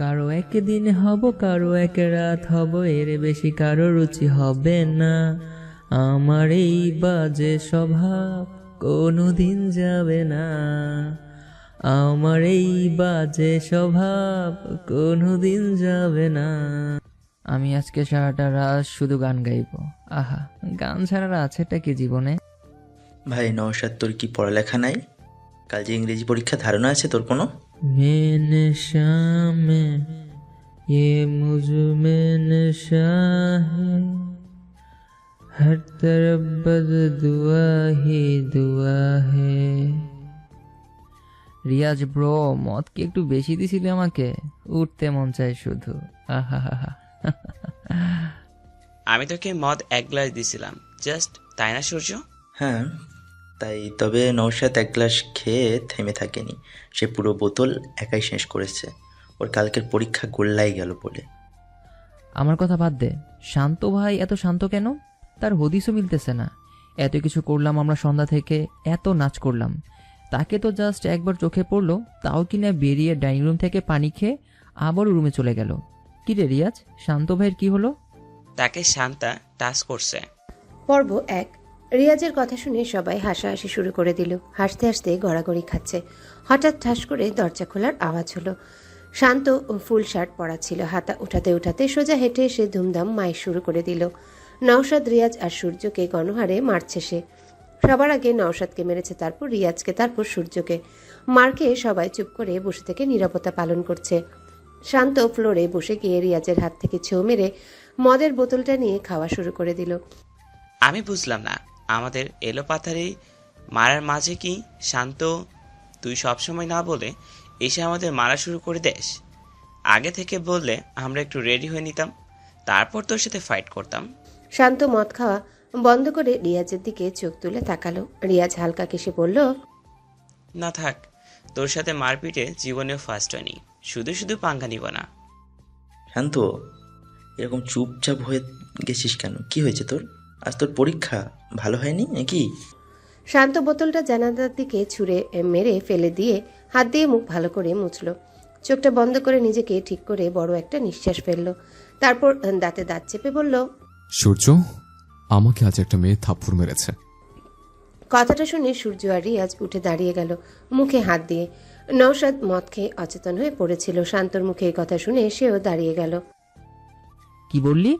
কারো একদিন হব, কারো এক রাত হব, এর বেশি কারো রুচি হবে না। আমার এই বাজে স্বভাব কোনোদিন যাবে না। আমার এই বাজে স্বভাব কোনোদিন যাবে না। আমি আজকে সারাটা রাত শুধু গান গাইবো। আহা, গান ছাড়ার আছেটা কি জীবনে? ভাই নওশাদ, তোর কি পড়ালেখা নাই? কাল যে ইংরেজি পরীক্ষা, ধারণা আছে তোর কোনো? में नशा में ये मुझ में नशा है, हर तरफ बद दुआ ही दुआ है। রিয়াজ ব্রো, মদ কি একটু বেশি দিছিলি আমাকে? উঠতে মন চায় শুধু। আহা হা হা। আমি তোকে মদ 1 গ্লাস দিছিলাম জাস্ট, তাই না সূর্য? হ্যাঁ তাই, তবে নওশাদ 1 গ্লাস খেয়ে থেমে থাকেনি, সে পুরো বোতল একাই শেষ করেছে। ওর কালকের পরীক্ষা গোল্লাই গেল বলে। আমার কথা বাদ দে, শান্ত ভাই এত শান্ত কেন? তার হদিসও মিলতেছে না। এত কিছু করলাম আমরা সন্ধ্যা থেকে, এত নাচ করলাম, তাকে তো জাস্ট একবার চোখে পড়লো, তাও কিনা বেরিয়ে ডাইনিং রুম থেকে পানি খেয়ে আবারও রুমে চলে গেল। কি রে রিয়াজ, শান্ত ভাইয়ের কি হলো? তাকে শান্তা টাচ করছে। পর্ব 1। রিয়াজের কথা শুনে সবাই হাসাহাসি শুরু করে দিল। হাসতে হাসতে গড়াগড়ি খাচ্ছে। হঠাৎ ঠাস করে দরজা খোলার আওয়াজ হলো। শান্ত ফুল শার্ট পরা ছিল, হাতা উঠাতে উঠাতে সোজা হেঁটে এসে ধুমধাম মাইক শুরু করে দিল। নওশাদ, রিয়াজ আর সূর্যকে গণহারে মারছে সে। সবার আগে নওশাদকে মেরেছে, তারপর রিয়াজকে, তারপর সূর্যকে। মারকে সবাই চুপ করে বসে থেকে নীরবতা পালন করছে। শান্ত ফ্লোরে বসে গিয়ে রিয়াজের হাত থেকে ছোঁ মেরে মদের বোতলটা নিয়ে খাওয়া শুরু করে দিল। আমি বুঝলাম না, আমাদের এলোপাথারি মারার মাঝে কি শান্ত তুই সবসময় না বলে এসে আমাদের মারা শুরু করে দেস? আগে থেকে বললে আমরা একটু রেডি হয়ে নিতাম, তারপর তোর সাথে ফাইট করতাম। শান্ত মদ খাওয়া বন্ধ করে রিয়াজের দিকে চোখ তুলে তাকালো। রিয়াজ হালকা কেসে বলল, না থাক, তোর সাথে মারপিটে জীবনেও ফার্স্ট হয়নি, শুধু শুধু পাঙ্গা নিব না। শান্ত, এরকম চুপচাপ হয়ে গেছিস কেন? কি হয়েছে তোর? আজ তোর পরীক্ষা ভালো হয়নি নাকি? শান্ত বোতলটা জানালার দিকে ছুঁড়ে মেরে ফেলে দিয়ে হাত দিয়ে মুখ ভালো করে মুছল। চোখটা বন্ধ করে নিজেকে ঠিক করে বড় একটা নিঃশ্বাস ফেলল। তারপর দাঁতে দাঁত চেপে বলল, সূর্য, আমাকে আজ একটা মেয়ে থাপ্পড় মেরেছে। কথাটা শুনে সূর্য আর রিয়াজ উঠে দাঁড়িয়ে গেল, মুখে হাত দিয়ে। নওশাদ মদ খেয়ে অচেতন হয়ে পড়েছিল। শান্তর মুখে এই কথা শুনে সেও দাঁড়িয়ে গেল। কি বললি?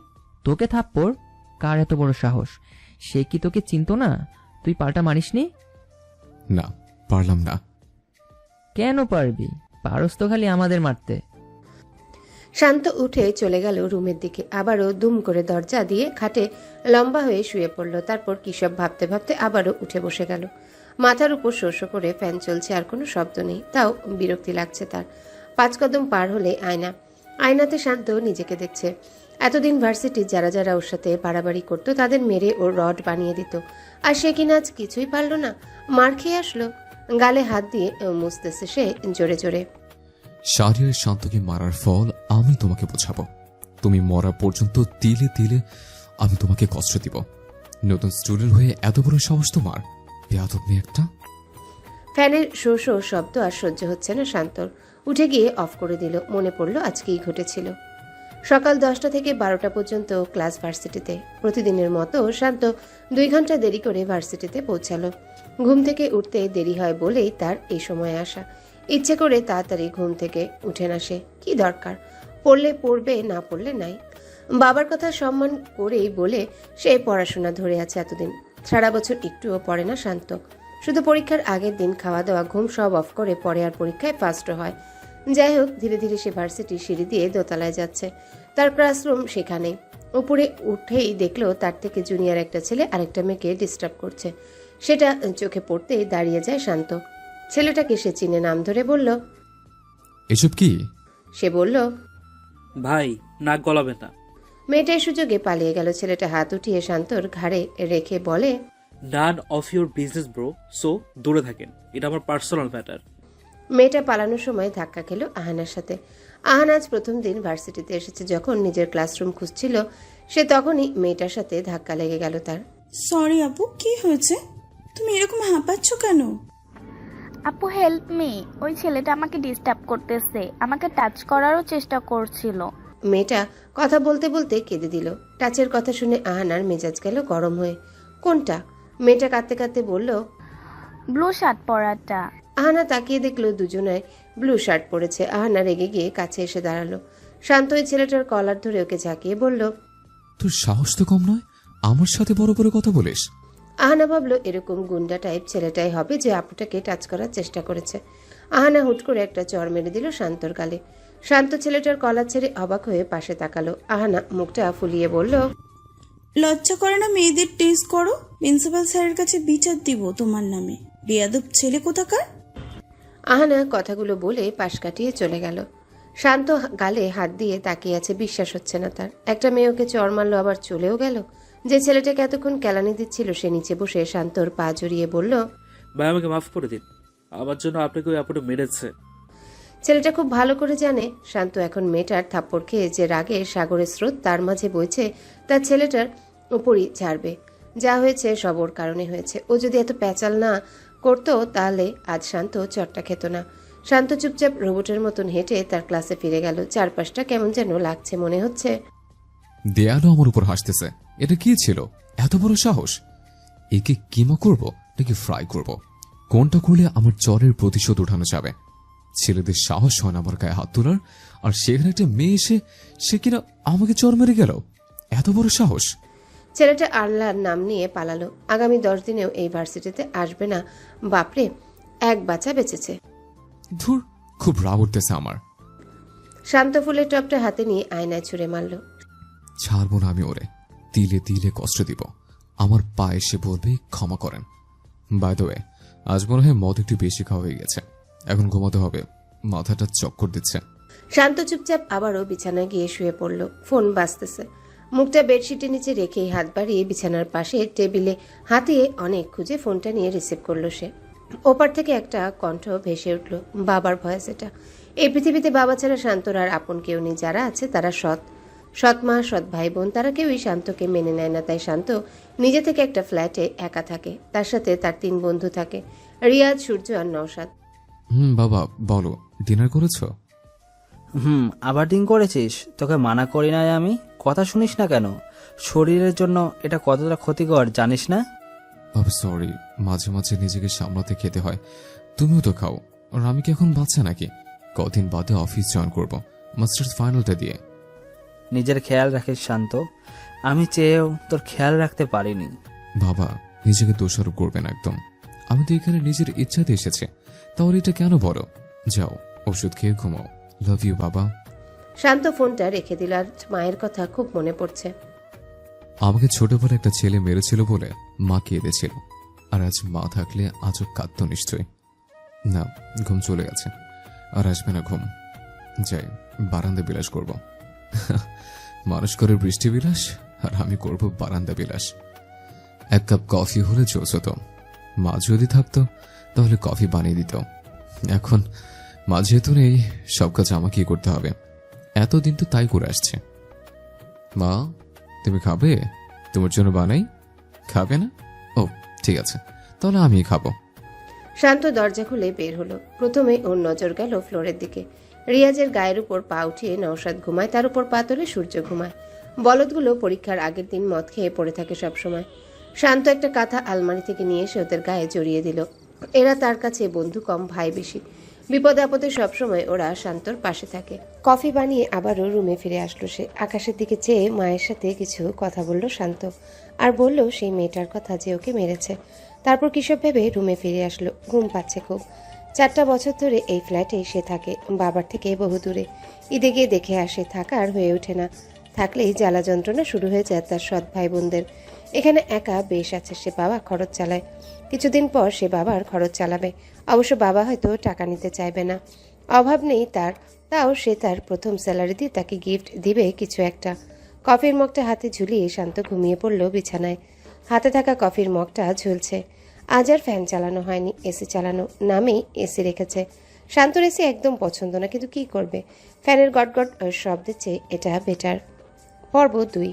তোকে থাপ্পড়? কার এত বড় সাহস? সে কি তোকে চিনতো না? তুই পাল্টা মারিসনি? না, পারলাম না। কেন পারবি? পারস তো খালি আমাদের মারতে। শান্ত উঠে চলে গেল রুমের দিকে। আবারও দুম করে দরজা দিয়ে খাটে লম্বা হয়ে শুয়ে পড়ল। তারপর কি সব ভাবতে ভাবতে আবারও উঠে বসে গেল। মাথার উপর শো শো করে ফ্যান চলছে, আর কোনো শব্দ নেই, তাও বিরক্তি লাগছে তার। 5 কদম পার হলে আয়না। আয়নাতে শান্ত নিজেকে দেখছে। এতদিন ভার্সিটির যারা যারা ওর সাথে বাড়াবাড়ি করতো তাদের মেরে ওর রড বানিয়ে দিত, আর সে কিনা আজ কিছুই পারল না, মার খেয়ে আসলো। গালে হাত দিয়ে মুছতেছে সে জোরে জোরে। শাহরিয়ার শান্তকে মারার ফল আমি তোমাকে বোঝাবো। তুমি মরা পর্যন্ত তিলে তিলে আমি তোমাকে কষ্ট দিব। নতুন স্টুডেন্ট হয়ে এত বড় সাহস তোমার? বেয়াদব মেয়ে একটা। ফ্যানের শো শো শব্দ আর সহ্য হচ্ছে না শান্তর। উঠে গিয়ে অফ করে দিল। মনে পড়ল আজকেই ঘটেছিল। সকাল 10টা থেকে 12টা পর্যন্ত ক্লাস ভার্সিটিতে। প্রতিদিনের মতো শান্ত 2 ঘন্টা দেরি করে ভার্সিটিতে পৌঁছালো। ঘুম থেকে উঠতে দেরি হয় বলেই তার এই সময় আসা। ইচ্ছে করে তাড়াতাড়ি ঘুম থেকে উঠে না সে। কি দরকার? পড়লে পড়বে, না পড়লে নাই। বাবার কথা সম্মান করেই বলে সে পড়াশোনা ধরে আছে এতদিন। সারা বছর একটুও পড়ে না শান্ত। শুধু পরীক্ষার আগের দিন খাওয়া দাওয়া ঘুম সব অফ করে পড়ে, আর পরীক্ষায় ফার্স্টও হয়। যাই হোক, ধীরে ধীরে সে ভার্সিটির সিঁড়ি দিয়ে দোতলায় যাচ্ছে। তার ক্লাসরুম সেখানে। উপরে উঠেই দেখলো তার থেকে জুনিয়র একটা ছেলে আরেকটা মেয়েকে ডিস্টার্ব করছে। সেটা চোখে পড়তেই দাঁড়িয়ে যায় শান্ত। ছেলেটাকে সে চিনে, নাম ধরে বলল, এসব কি? সে বলল, ভাই নাক গলাবে না। মেয়েটা এই সুযোগে পালিয়ে গেল। ছেলেটা হাত উঠিয়ে শান্তর ঘাড়ে রেখে বলে, none of your business bro, so দূরে থাকেন, এটা আমার পার্সোনাল ম্যাটার। মেয়েটা পালানোর সময় ধাক্কা খেল আহানার সাথে। আহান আজ প্রথম দিন ভার্সিটিতে এসেছে। যখন নিজের ক্লাসরুম খুঁজছিল সে তখনই মেয়েটার সাথে ধাক্কা লেগে গেল তার। সরি আপু, কি হয়েছে? তুমি এরকম হাঁপাচ্ছ কেন? আপু হেল্প মি, ওই ছেলেটা আমাকে ডিস্টার্ব করতেছে, আমাকে টাচ করারও চেষ্টা করছিল। মেয়েটা কথা বলতে বলতে কেঁদে দিল। টাচের কথা শুনে আহানার মেজাজ গেল গরম হয়ে। কোনটা? মেয়েটা কাঁদতে কাঁদতে বলল। ব্লু শার্ট পরাটা। আহানা তাকিয়ে দেখলো দুজনায় ব্লু শার্ট পরেছে। আহানা রেগে গিয়ে কাছে এসে দাঁড়ালো। শান্ত ওই ছেলেটার কলার ধরে ওকে ঝাঁকিয়ে বলল। তোর সাহস তো কম নয়, আমার সাথে বড় বড় কথা বলিস। আহানা ভাবলো এরকম গুন্ডা টাইপ ছেলেটাই হবে যে আপুটাকে টাচ করার চেষ্টা করেছে। আহানা হুট করে একটা চড় মেরে দিল শান্তর গালে। শান্ত ছেলেটার কলার ছেড়ে অবাক হয়ে পাশে তাকালো। আহানা মুখটা ফুলিয়ে বলল। লজ্জা করে না মেয়েদের টেস্ট করো? প্রিন্সিপাল স্যারের কাছে বিচার দিব তোমার নামে, বেয়াদব ছেলে কোথাকার। আহানা কথাগুলো বলে পাশ কাটিয়ে চলে গেল। শান্ত গালে হাত দিয়ে তাকিয়ে আছে, বিশ্বাস হচ্ছে না তার। একটা মেয়ে ওকে চড় মারলো, আবার চলেও গেল। যে ছেলেটাকে এতক্ষণ কেলানি দিচ্ছিল সে নিচে বসে শান্তর পা জড়িয়ে বলল। ভাই আমাকে মাফ করে দিন, আমার জন্য আপনাকে ওই আপুটা মেরেছে। ছেলেটা খুব ভালো করে জানে শান্ত এখন মেয়েটার থাপ্পড় খেয়ে যে রাগে সাগরের স্রোত তার মাঝে বইছে তার ছেলেটার উপরই ঝাড়বে। যা হয়েছে সব ওর কারণে হয়েছে। ও যদি এত প্যাচাল না করতো তাহলে আজ শান্ত চটটা খেত না। শান্ত চুপচাপ রোবটের মতন হেঁটে তার ক্লাসে ফিরে গেল। চারপাশটা কেমন যেন লাগছে, মনে হচ্ছে দেয়ালও আমার উপর হাসতেছে। এটা কি ছিল? এত বড় সাহস! একে কিমা করব নাকি ফ্রাই করব? কোনটা করলে আমার চরের প্রতিশোধ উঠানো যাবে? ছেলেদের সাহস হয় না আমার গায়ে হাত তোলার, আর সেখানে একটা মেয়ে এসে সে কিনা আমাকে চর মেরে গেল। এত বড় সাহস! ছেলেটা আল্লাহর নাম নিয়ে পালালো। আগামী 10 দিনেও এই ভার্সিটিতে আসবে না। বাপরে, এক বাচ্চা বেঁচেছে। ধুর, খুব রাগ উঠতেছে আমার। শান্ত ফুলের টপটা হাতে নিয়ে আয়নায় ছুঁড়ে মারল। ছাড়বো না আমি ওরে, তিলে তিলে কষ্ট দিব। আমার পা এসে বলবে ক্ষমা করেন। বাই দ্য ওয়ে, আজ মনে হয় মদ একটু বেশি খাওয়া হয়ে গেছে, এখন ঘুমাতে হবে, মাথাটা চক্কর দিচ্ছে। শান্ত চুপচাপ আবারও বিছানায় গিয়ে শুয়ে পড়ল। ফোন বাজতেছে। মুখটা বেডশিটের নিচে রেখেই হাত বাড়িয়ে বিছানার পাশে টেবিলে হাতিয়ে অনেক খুঁজে ফোনটা নিয়ে রিসিভ করলো সে। ওপার থেকে একটা কণ্ঠ ভেসে উঠল, বাবার ভয়েস এটা। এই পৃথিবীতে বাবা ছাড়া শান্তর আর আপন কেউ নেই। যারা আছে তারা সৎ মা, সৎ ভাই বোন, তারা কেউই শান্তকে মেনে নেয় না। তাই শান্ত নিজে থেকে একটা ফ্ল্যাটে একা থাকে। তার সাথে তার 3 বন্ধু থাকে, রিয়াজ, সূর্য আর নওশাদ। বাবা বলো, ডিনার করেছো? আবার ডিং করেছিস? তোকে মানা করি নাই আমি? কথা শুনিস না কেন? শরীরের জন্য এটা কতটা ক্ষতিকর জানিস না? বাবা সরি, মাঝে মাঝে নিজেকে সামলাতে খেতে হয়। তুমিও তো খাও। আর আমি কি এখন বাচ্চা নাকি? কদিন বাদে অফিস জয়েন করব, মাস্টার্স ফাইনালটা দিয়ে। নিজের খেয়াল রাখিস শান্ত, আমি চেয়েও তোর খেয়াল রাখতে পারিনি। বাবা নিজেকে দোষারোপ করবেন একদম। আমি তো এখানে নিজের ইচ্ছাতে এসেছি, তাহলে এটা কেন বলো? যাও ওষুধ খেয়ে ঘুমাও। লাভ ইউ বাবা। শান্ত ফোনটা রেখে দিল। আর মায়ের কথা খুব মনে পড়ছে। আমাকে ছোটবেলা একটা ছেলে মেরেছিল বলে মা কেঁদেছিল, আর আজ মা থাকলে আজও কাঁদত নিশ্চয়ই। না, ঘুম চলে গেছে, আর আসবে না ঘুম। যাই বারান্দা বিলাস করব। মানুষ করে বৃষ্টি বিলাস, আর আমি করব বারান্দা বিলাস। 1 কাপ কফি হলে জোস হতো। মা যদি থাকতো তাহলে কফি বানিয়ে দিত। এখন মা যেহেতু নেই, সব কাজ আমাকেই করতে হবে। এতদিন তো তাই করে আসছে। মা তুমি খাবে? তোমার জন্য বানাই। খাবে না? ও ঠিক আছে, তাহলে আমি খাবো। শান্ত দরজা খুলে বের হলো। প্রথমে ওর নজর গেল ফ্লোরের দিকে। রিয়াজের গায়ের উপর পা উঠিয়ে নওশাদ ঘুমায়, তার উপর পা তোলে সূর্য ঘুমায়। বলদগুলো পরীক্ষার আগের দিন মদ খেয়ে পড়ে থাকে সবসময়। শান্ত একটা কাঁথা আলমারি থেকে নিয়ে এসে ওদের গায়ে জড়িয়ে দিল। এরা তার কাছে বন্ধু কম, ভাই বেশি। বিপদে আপদে সবসময় ওরা শান্তর পাশে থাকে। কফি বানিয়ে আবারও রুমে ফিরে আসলো সে। আকাশের দিকে চেয়ে মায়ের সাথে কিছু কথা বলল শান্ত, আর বলল সেই মেয়েটার কথা যে ওকে মেরেছে। তারপর কিসব ভেবে রুমে ফিরে আসলো। ঘুম পাচ্ছে খুব। 4টা বছর ধরে এই ফ্ল্যাটে সে থাকে, বাবার থেকে বহু দূরে। ঈদে গিয়ে দেখে আসে, থাকার হয়ে ওঠে না। থাকলেই জ্বালা যন্ত্রণা শুরু হয়ে যায় তার সৎ ভাই বোনদের। এখানে একা বেশ আছে সে। বাবা খরচ চালায়, কিছুদিন পর সে বাবার খরচ চালাবে। অবশ্য বাবা হয়তো টাকা নিতে চাইবে না, অভাব নেই তার। তাও সে তার প্রথম স্যালারি দিয়ে তাকে গিফট দিবে কিছু একটা। কফির মগটা হাতে ঝুলিয়ে শান্ত ঘুমিয়ে পড়ল বিছানায়। হাতে থাকা কফির মগটা ঝুলছে। আজ আর ফ্যান চালানো হয়নি, এসি চালানো নামেই এসি রেখেছে। শান্তর এসি একদম পছন্দ না, কিন্তু কি করবে? ফ্যানের গটগট শব্দের চেয়ে এটা বেটার। পর্ব 2।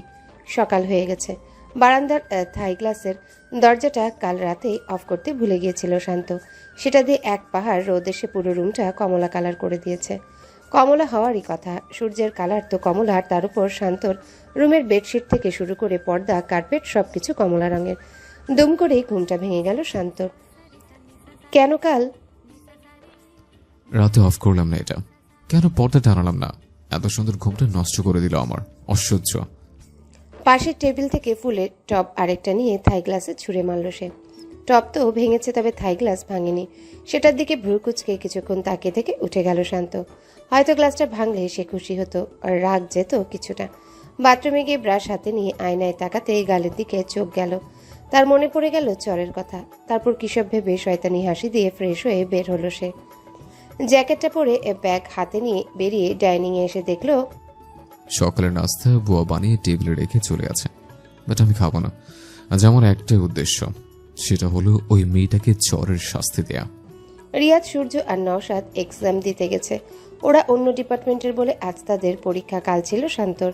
সকাল হয়ে গেছে। বারান্দার থাই গ্লাসের দরজাটা কাল রাতেই অফ করতে ভুলে গিয়েছিল শান্ত। সেটা দিয়ে এক পাহাড় রোদ এসে পুরো রুমটা কমলা কালার করে দিয়েছে। কমলা হওয়ারই কথা, সূর্যের কালার তো কমলা, আর তার উপর শান্তর রুমের বেডশিট থেকে শুরু করে পর্দা, কার্পেট সবকিছু কমলা রঙের। দুম করেই ঘুমটা ভেঙে গেল শান্তর। কেন কাল রাতে অফ করলাম না এটা, কেন পর্দা টানালাম না? এত সুন্দর ঘুমটা নষ্ট করে দিল আমার, অসহ্য। পাশের টেবিল থেকে ফুলের টব আরেকটা নিয়ে থাই গ্লাসে ছুঁড়ে মারল সে। টব তো ভেঙেছে, তবে থাই গ্লাস ভাঙেনি। সেটার দিকে ভ্রু কুচকে কিছুক্ষণ তাকিয়ে থেকে উঠে গেল শান্ত। হয়তো গ্লাসটা ভাঙলে সে খুশি হতো, আর রাগ যেত কিছুটা। বাথরুমে গিয়ে ব্রাশ হাতে নিয়ে আয়নায় তাকাতে গালের দিকে চোখ গেল। তার মনে পড়ে গেল চরের কথা। তারপর কিসব ভেবে শয়তানি হাসি দিয়ে ফ্রেশ হয়ে বের হলো সে। জ্যাকেটটা পরে ব্যাগ হাতে নিয়ে বেরিয়ে ডাইনিংয়ে এসে দেখল সকালের নাস্তা বুয়া বানিয়ে টেবিলে রেখে চলে আছে, বাট আমি খাবো না। আজ আমার একটাই উদ্দেশ্য, সেটা হলো ওই মেয়েটাকে চরের শাস্তি দেয়া। রিয়াদ, সূর্য আর নওশাদ এক্সাম দিতে গেছে। ওরা অন্য ডিপার্টমেন্টের বলে আজ তাদের পরীক্ষা। কাল ছিল শান্তর।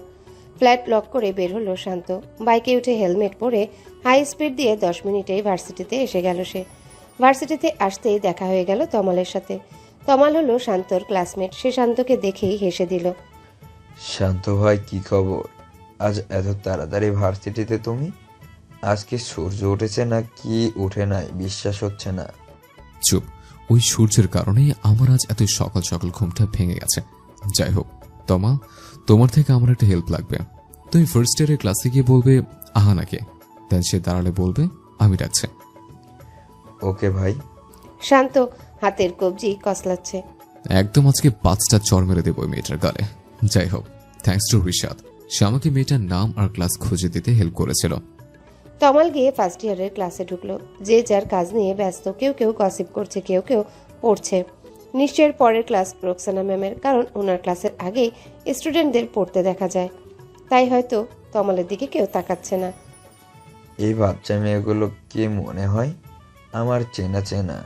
ফ্ল্যাট লক করে বের হলো শান্ত। বাইকে উঠে হেলমেট পরে হাই স্পিড দিয়ে 10 মিনিটেই ভার্সিটিতে এসে গেল সে। ভার্সিটিতে আসতেই দেখা হয়ে গেল তমালের সাথে। তমাল হলো শান্তর ক্লাসমেট। সে শান্তকে দেখেই হেসে দিল। শান্ত ভাই, কি খবর? আজ এত তাড়াতাড়ি ভার্সিটিতে তুমি? আজকে সূর্য উঠেছে না কি উঠে নাই বিশ্বাস হচ্ছে না। চুপ, ওই সূর্যের কারণে আমার আজ এত সকাল সকাল ঘুমটা ভেঙে গেছে। যাই হোক তমা, তোমার থেকে আমার একটা হেল্প লাগবে। তুমি ফার্স্ট ইয়ারের ক্লাসে গিয়ে বলবে আহানাকে, দেন সে দাঁড়ালে বলবে আমি ডাকছে। ওকে ভাই। শান্ত হাতের কবজি কসলাচ্ছে। একদম আজকে 5টা চর মেরে দেবো ওই মেয়েটার গালে। যাই হোক, থ্যাঙ্কস টু রিশাদ, সে আমাকে মেয়েটার নাম আর ক্লাস খুঁজে দিতে হেল্প করেছিল। তমাল গিয়ে ফার্স্ট ইয়ারের ক্লাসে ঢুকলো। যে যার কাজ নিয়ে ব্যস্ত। কেউ কেউ গসিপ করছে, কেউ কেউ পড়ছে। নিশ্চয়ের পরের ক্লাস রোকসানা ম্যামের, কারণ ওনার ক্লাসের আগেই স্টুডেন্টদের পড়তে দেখা যায়। তাই হয়তো তমালের দিকে কেউ তাকাচ্ছে না। এই বাচ্চা মেয়েগুলো কি মনে হয় আমার চেনা চেনা?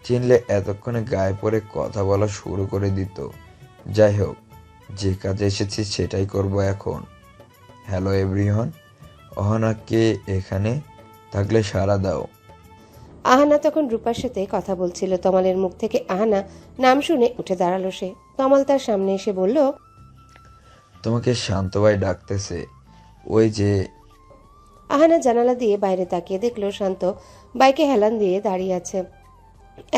চিনলে এতক্ষণে গায়ে পড়ে কথা বলা শুরু করে দিত। যাই হোক, যে কাজে এসেছি সেটাই করব এখন। হ্যালো এভরিওয়ান, অহনা কে এখানে? থাকলে সাড়া দাও। আহানা তখন রূপার সাথে কথা বলছিল। তমালের মুখ থেকে আহানা নাম শুনে উঠে দাঁড়ালো সে। তমাল তার সামনে এসে বলল, তোমাকে শান্ত ভাই ডাকতেছে। ওই যে। আহানা জানালা দিয়ে বাইরে তাকিয়ে দেখলো শান্ত বাইকে হেলান দিয়ে দাঁড়িয়ে আছে।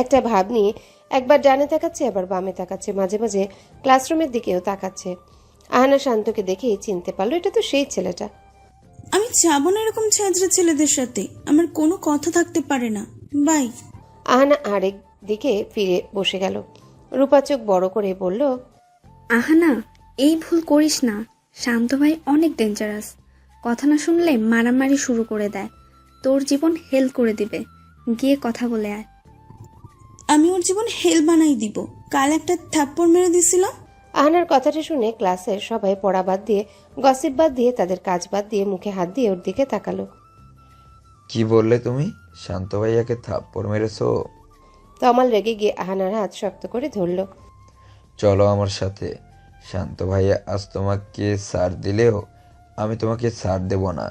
একটা ভাব নিয়ে একবার ডানে তাকাচ্ছে, আবার বামে তাকাচ্ছে, মাঝে মাঝে ক্লাসরুমের দিকেও তাকাচ্ছে। আহানা শান্তকে দেখেই চিনতে পারলো, এটা তো সেই ছেলেটা। আমি যাবো না এরকম ছেঁচড়ে ছেলেদের সাথে, আমার কোনো কথা থাকতে পারে না। বাই। আহানা আরেক দিকে ফিরে বসে গেল। রূপা চোখ বড় করে বলল, আহানা, এই ভুল করিস না। শান্ত ভাই অনেক ডেঞ্জারাস। কথা না শুনলে মারামারি শুরু করে দেয়। তোর জীবন হেল করে দিবে। গিয়ে কথা বলে আয়। আমি ওর জীবন হেল বানাই দিব। কাল একটা থাপ্পড় মেরে দিছিলাম। আহানার কথাটা শুনে ক্লাসের সবাই পড়া বাদ দিয়ে, গসিপ বাদ দিয়ে, তাদের কাজ বাদ দিয়ে মুখে হাত দিয়ে ওর দিকে তাকালো। কি বললে তুমি? শান্ত ভাইয়াকে থাপ্পড় মেরেছো? তমাল রেগে গিয়ে আহানার হাত শক্ত করে ধরল। চলো আমার সাথে। শান্ত ভাইয়া আজ তোমাকে ছাড় দিলেও আমি তোমাকে ছাড় দেব না।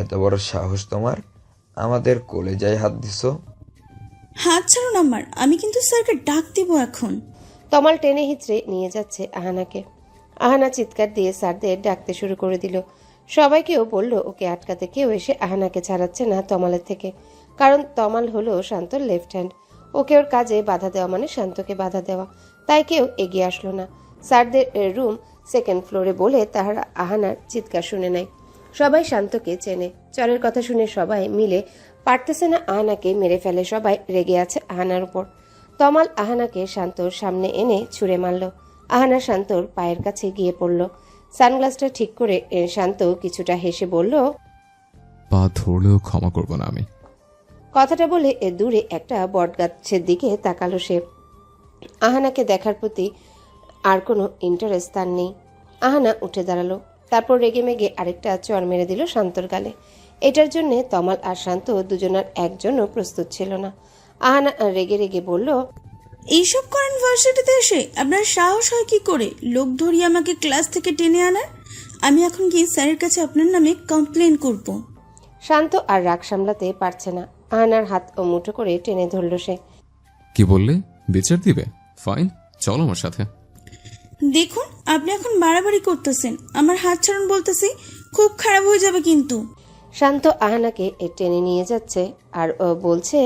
এত বড় সাহস তোমার, আমাদের কলেজায় হাত দিছো। হাত ছাড়ুন আমার, আমি কিন্তু স্যারকে ডাক দিব এখন। তমাল টেনে হিচড়ে নিয়ে যাচ্ছে আহানাকে। আহানা চিৎকার দিয়ে স্যারদের ডাকতে শুরু করে দিল। সবাইকেও বলল ওকে আটকাতে। কেউ এসে আহানাকে ছাড়াচ্ছে না তমালের থেকে, কারণ তমাল হলো শান্তর লেফট হ্যান্ড। ওকে ওর কাজে বাধা দেওয়া মানে শান্তকে বাধা দেওয়া। তাই কেউ এগিয়ে আসলো না। স্যারদের রুম সেকেন্ড ফ্লোরে বলে তাহারা আহানার চিৎকার শুনে নেয়। সবাই শান্তকে চেনে। চরের কথা শুনে সবাই মিলে পারতেছে না আহানাকে মেরে ফেলে। সবাই রেগে আছে আহানার উপর। তমাল আহানাকে শান্তর সামনে এনে ছুঁড়ে মারল। আহানা শান্তর পায়ের কাছে গিয়ে পড়ল। সানগ্লাসটা ঠিক করে শান্ত কিছুটা হেসে বলল, পা ধরলেও ক্ষমা করব না আমি। কথাটা বলে দূরে একটা বটগাছের দিকে তাকালো সে। আহানাকে দেখার প্রতি আর কোনো ইন্টারেস্ট তার নেই। আহানা উঠে দাঁড়ালো। তারপর রেগে মেগে আরেকটা চর মেরে দিল শান্তর গালে। এটার জন্য তমাল আর শান্ত দুজনের একজনও প্রস্তুত ছিল না। আহানা রেগে রেগে বলল, এইসব করেন ভার্সিটিতে এসে? আপনার সাহস হয় কি করে লোক ধরিয়ে আমাকে ক্লাস থেকে টেনে আনার? আমি এখন গিয়ে স্যারের কাছে আপনার নামে কমপ্লেন করব। শান্ত আর রাগ সামলাতে পারছে না। আহানার হাত ও মুঠো করে টেনে ধরল সে। কি বললে? বিচার দিবে? ফাইন, চলো আমার সাথে। দেখুন, আপনি এখন বাড়াবাড়ি করতেছেন। আমার হাত ছাড়ুন বলতেছি, খুব খারাপ হয়ে যাবে কিন্তু। শান্ত আহানাকে টেনে নিয়ে যাচ্ছে আর বলছে,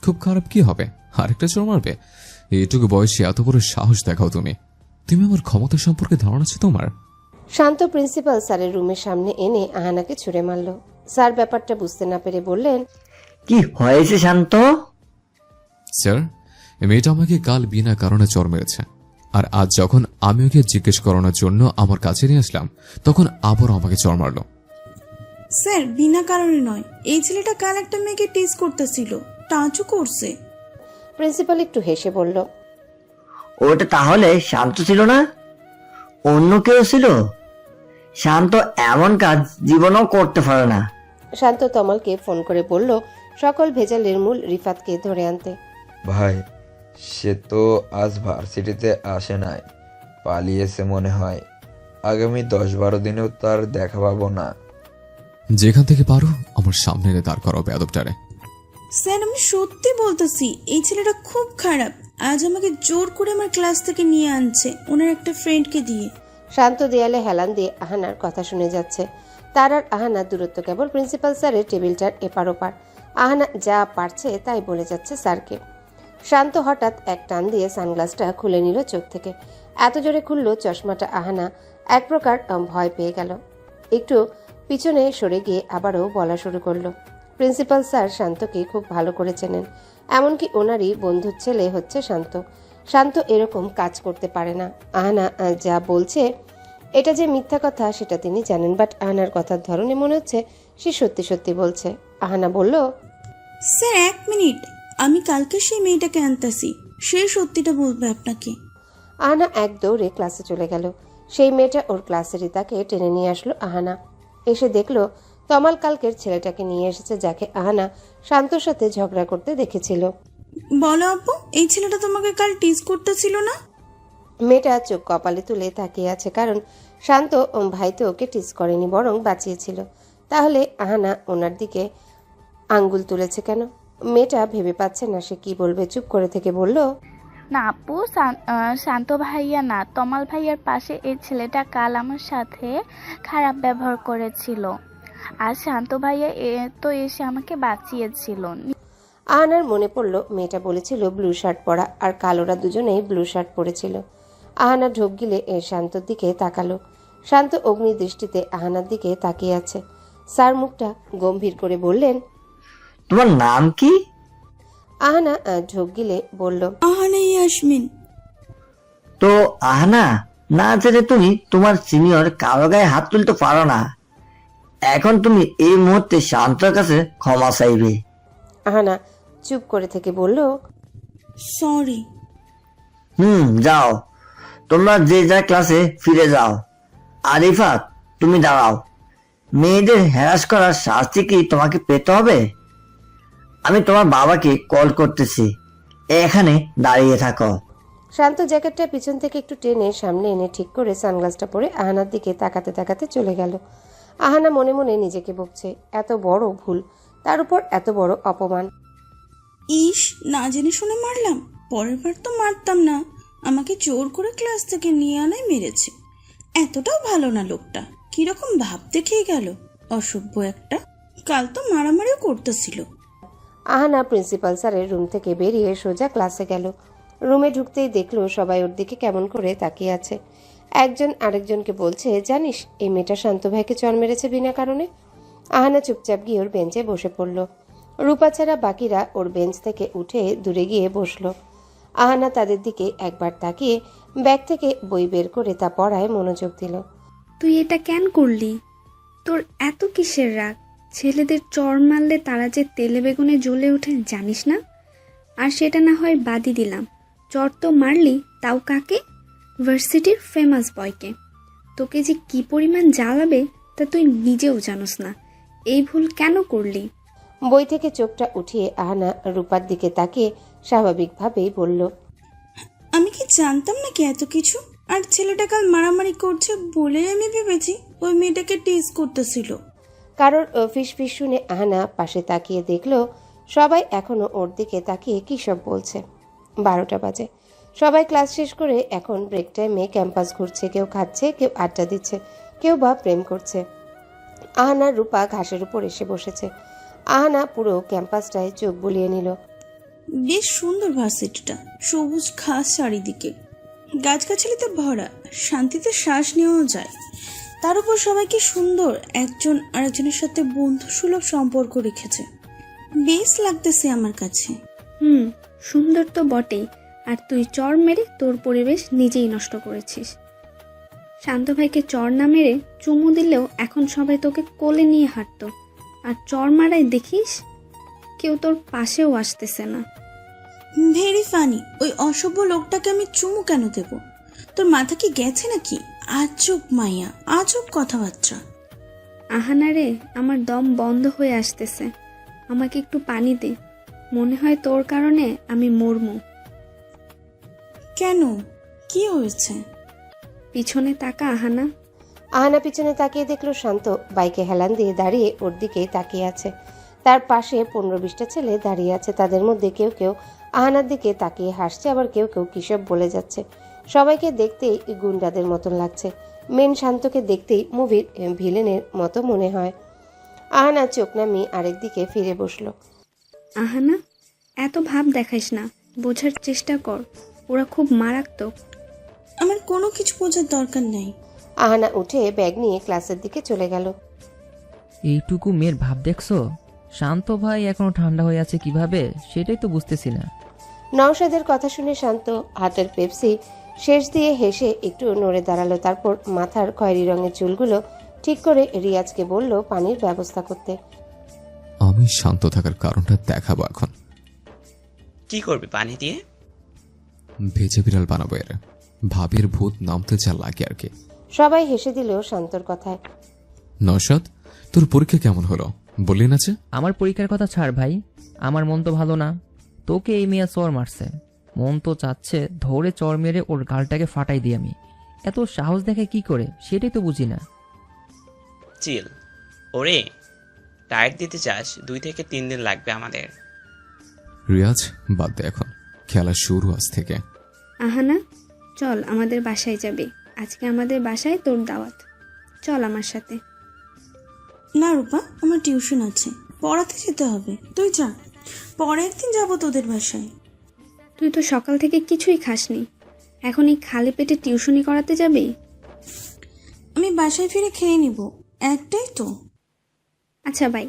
খুব খারাপ কি হবে? আরেকটা চোর মারবে? এইটুকু বয়সে এত বড় সাহস দেখাও তুমি? তুমি আমার ক্ষমতা সম্পর্কে ধারণা আছে তোমার? শান্ত প্রিন্সিপাল স্যারের রুমের সামনে এনে আহানাকে ছুঁড়ে মারল। স্যার ব্যাপারটা বুঝতে না পেরে বললেন, কি হয়েছে শান্ত? স্যার, এই মেয়েটা আমাকে কাল বিনা কারণে চর মেরেছে, আর আজ যখন আমি ওকে জিজ্ঞেস করানোর জন্য আমার কাছে নিয়ে আসলাম তখন আবারও আমাকে চর মারলো। স্যার, বিনা কারণে নয়, এই ছেলেটা কাল একটা মেয়েকে টিজ করতেছিল, টাচও করছে। প্রিন্সিপাল একটু হেসে বলল, ওটা তাহলে শান্ত ছিল না, অন্য কেউ ছিল? শান্ত এমন কাজ জীবনেও করতে পারে না। শান্ত তমালকে ফোন করে বলল সকল ভেজালের মূল রিফাতকে ধরে আনতে। ভাই, সে তো আজ ভার্সিটিতে আসে নাই, পালিয়েছে মনে হয়। আগামী 10-12 দিনেও তার দেখা পাবো না। যেখান থেকে পারো আমার সামনে এনে দাঁড় করাও বেয়াদবটারে। স্যার, আমি সত্যি বলতেছি, এই ছেলেটা খুব খারাপ। আজ আমাকে জোর করে আমার ক্লাস থেকে নিয়ে আনছে ওনার একটা ফ্রেন্ডকে দিয়ে। শান্ত দেয়ালে হেলান দিয়ে আহানার কথা শুনে যাচ্ছে। তার আর আহানার দূরত্ব কেবল প্রিন্সিপাল স্যারের টেবিলটার এপার ওপার। আহানা যা পারছে তাই বলে যাচ্ছে স্যারকে। শান্ত হঠাৎ এক টান দিয়ে সানগ্লাসটা খুলে নিল চোখ থেকে। এত জোরে খুলল চশমাটা, আহানা এক প্রকার ভয় পেয়ে গেল। একটু পিছনে সরে গিয়ে আবারও বলা শুরু করলো, প্রিন্সিপাল স্যার শান্তকে খুব ভালো করে চেনেন, এমনকি ওনারই বন্ধুর ছেলে হচ্ছে শান্ত। শান্ত এরকম কাজ করতে পারে না। আহানা যা বলছে এটা যে মিথ্যা কথা সেটা তিনি জানেন, বাট আহানার কথার ধরনে মনে হচ্ছে সে সত্যি সত্যি বলছে। আহানা বলল, স্যার 1 মিনিট, আমি কালকে সেই মেয়েটাকে আনতেছি, সে সত্যিটা বলবে আপনাকে। আহানা এক দৌড়ে ক্লাসে চলে গেল। সেই মেয়েটা ওর ক্লাসেরই তাকে টেনে নিয়ে আসলো। আহানা এসে দেখলো তমাল কালকের ছেলেটাকে নিয়ে এসেছে, যাকে আহানা শান্তর সাথে ঝগড়া করতে দেখেছিল। বলো আপু, এই ছেলেটা তোমাকে কাল টিজ করতেছিল না? মেয়েটা চোখ কপালে তুলে তাকিয়ে আছে, কারণ শান্ত ভাই তো ওকে টিজ করেনি, বরং বাঁচিয়েছিল। তাহলে আহানা ওনার দিকে আঙ্গুল তুলেছে কেন? মেয়েটা ভেবে পাচ্ছে না সে কি বলবে, চুপ করে থেকে বলল, না আপু, শান্ত ভাইয়া না, তমাল ভাইয়ার পাশে এই ছেলেটা কাল আমার সাথে খারাপ ব্যবহার করেছিল, আর শান্ত ভাইয়া তো এসে আমাকে বাঁচিয়েছিল। আহানার মনে পড়ল মেয়েটা বলেছিল ব্লু শার্ট পরা, আর কালোরা দুজনেই ব্লু শার্ট পরেছিল। আহানা ঢোক গিলে শান্তর দিকে তাকালো। শান্ত অগ্নি দৃষ্টিতে আহানার দিকে তাকিয়ে আছে। স্যার মুখটা গম্ভীর করে বললেন, তোমার নাম কি? আহানা ঢোক গিলে বলল, আহানা ইয়াসমিন। তো আহানা, না জেনে তুমি তোমার সিনিয়র কারো গায়ে হাত তুলতে পারো না। এখন তুমি এই মুহূর্তে শান্তর কাছে ক্ষমা চাইবে। আহানা চুপ করে থেকে বলল, সরি। যাও, তোমরা যে যা ক্লাসে ফিরে যাও। আরিফাত, তুমি দাঁড়াও। মেয়েদের হ্যারাস করার শাস্তি কি তোমাকে পেতে হবে? আমি তোমার বাবাকে কল করতেছি, এখানে দাঁড়িয়ে থাকো। শান্ত জ্যাকেটটা পিছন থেকে একটু টেনে সামনে এনে ঠিক করে সানগ্লাসটা পরে আহানার দিকে তাকাতে তাকাতে চলে গেল। আহানা মনে মনে নিজেকে বকছে, এত বড় ভুল, তার উপর এত বড় অপমান। ইস, না জেনে শুনে মারলাম, পরের বার তো মারতাম না। আমাকে জোর করে ক্লাস থেকে নিয়ে আনায় মেরেছে। এতটাও ভালো না লোকটা, কিরকম ভাব দেখেই গেল, অসভ্য একটা। কাল তো মারামারিও করতেছিল। আহানা প্রিন্সিপাল স্যারের রুম থেকে বেরিয়ে সোজা ক্লাসে গেল। রুমে ঢুকতেই দেখলো সবাই ওর দিকে কেমন করে তাকিয়ে আছে। একজন আরেকজনকে বলছে, জানিস এই মেয়েটা শান্ত ভাইকে চর মেরেছে বিনা কারণে। আহানা চুপচাপ গিয়ে ওর বেঞ্চে বসে পড়ল। রূপা ছাড়া বাকিরা ওর বেঞ্চ থেকে উঠে দূরে গিয়ে বসলো। আহানা তাদের দিকে একবার তাকিয়ে ব্যাগ থেকে বই বের করে তা পড়ায় মনোযোগ দিল। তুই এটা কেন করলি? তোর এত কিসের রাগ? ছেলেদের চর মারলে তারা যে তেলে বেগুনে জ্বলে ওঠে জানিস না? আর সেটা না হয় বাদই দিলাম, চর তো মারলি, তাও কাকে? ভার্সিটির ফেমাস বয়কে। তোকে যে কি পরিমাণ জ্বালাবে তা তুই নিজেও জানোস না। এই ভুল কেন করলি? বই থেকে চোখটা উঠিয়ে আহানা রূপার দিকে তাকিয়ে স্বাভাবিকভাবেই বলল, আমি কি জানতাম নাকি এত কিছু? আর ছেলেটা কাল মারামারি করছে বলে আমি ভেবেছি ওই মেয়েটাকে টিজ করতেছিল। কারোর ফিসফিস শুনে আহানা পাশে তাকিয়ে দেখলো সবাই এখনো ওর দিকে তাকিয়ে কী সব বলছে। 12টা বাজে। সবাই ক্লাস শেষ করে এখন ব্রেক টাইমে ক্যাম্পাস ঘুরছে, কেউ খাচ্ছে, কেউ আড্ডা দিচ্ছে, কেউ বা প্রেম করছে। আহানার রূপা ঘাসের উপর এসে বসেছে। আহানা পুরো ক্যাম্পাসটায় চোখ বুলিয়ে নিল। বেশ সুন্দর ভার্সিটিটা, সবুজ ঘাস চারিদিকে, গাছগাছালিতে ভরা, শান্তিতে শ্বাস নেওয়া যায়। তার উপর সবাইকে সুন্দর, একজন আরেকজনের সাথে বন্ধু সুলভ সম্পর্ক রেখেছে। বেশ লাগতেছে আমার কাছে। সুন্দর তো বটেই, আর তুই চর মেরে তোর পরিবেশ নিজেই নষ্ট করেছিস। শান্ত ভাইকে চর না মেরে চুমু দিলেও এখন সবাই তোকে কোলে নিয়ে হাঁটতো, আর চর মারাই দেখিস কেউ তোর পাশেও আসতেছে না। Very funny. ওই অসভ্য লোকটাকে আমি চুমু কেন দেব? তোর মাথা কি গেছে নাকি? আজব মাইয়া, আজব কথাবার্তা। আহানা রে, আমার দম বন্ধ হয়ে আসতেছে, আমাকে একটু পানি দে। মনে হয় তোর কারণে আমি মরমু। কেন, কি হয়েছে? পিছনে তাকা আহানা। আহানা পিছনে তাকিয়ে দেখলো শান্ত বাইকে হেলান দিয়ে দাঁড়িয়ে ওর দিকেই তাকিয়ে আছে। তার পাশে 15-20টা ছেলে দাঁড়িয়ে আছে। তাদের মধ্যে কেউ কেউ আহানার দিকে তাকিয়ে হাসছে, আবার কেউ কেউ কিসব বলে যাচ্ছে। সবাইকে দেখতেই গুন্ডাদের মতন লাগছে। মেন শান্তকে দেখতেই মুভির ভিলেনের মতো মনে হয়। আহানা চোখ নামিয়ে আরেক দিকে ফিরে বসলো। আহানা, এত ভাব দেখাইস না, বোঝার চেষ্টা কর, ওরা খুব মারাত্মক। আমার কোনো কিছু বোঝার দরকার নেই। আহানা উঠে ব্যাগ নিয়ে ক্লাসের দিকে চলে গেল। এইটুকু মেয়ের ভাব দেখছো? শান্ত ভাই এখনো ঠান্ডা হয়ে আছে কিভাবে, সেটাই তো বুঝতেছি না। নওশাদের কথা শুনে শান্ত হাতের পেপসি শেষ দিয়ে হেসে একটু নড়ে দাঁড়ালো। তারপর মাথার খয়েরি রঙের চুলগুলো ঠিক করে রিয়াজকে বলল পানির ব্যবস্থা করতে। আমি শান্ত থাকার কারণটা দেখাবো এখন। কি করবে পানি দিয়ে? ভেজে বিড়াল বানাবো এর। ভাবের ভূত নামতে যা লাগে আর কি। সবাই হেসে দিল শান্তর কথায়। নওশাদ, তোর পরীক্ষা কেমন হলো বললি না? আমার পরীক্ষার কথা ছাড় ভাই, আমার মন তো ভালো না। তোকে এই মেয়ে চর মারছে, মন তো চাচ্ছে ধরে চর মেরে ওর গালটাকে ফাটাই দিই আমি। এত সাহস দেখে কি করে, সেটাই তো বুঝি না। চিল। ওরে, টায়ার দিতে চাস? 2 থেকে 3 দিন লাগবে আমাদের। রিয়াজ, বাদ দে এখন, খেলা শুরু আজ থেকে। আহানা, চল আমাদের বাসায় যাবে, আজকে আমাদের বাসায় তোর দাওয়াত, চল আমার সাথে। না রূপা, আমার টিউশন আছে, পড়াতে যেতে হবে। তুই যা, পরে একদিন যাবো তোদের বাসায়। তুই তো সকাল থেকে কিছুই খাসনি, এখন এই খালি পেটে টিউশনি করাতে যাবি? আমি বাসায় ফিরে খেয়ে নিব, একটাই তো। আচ্ছা বাই।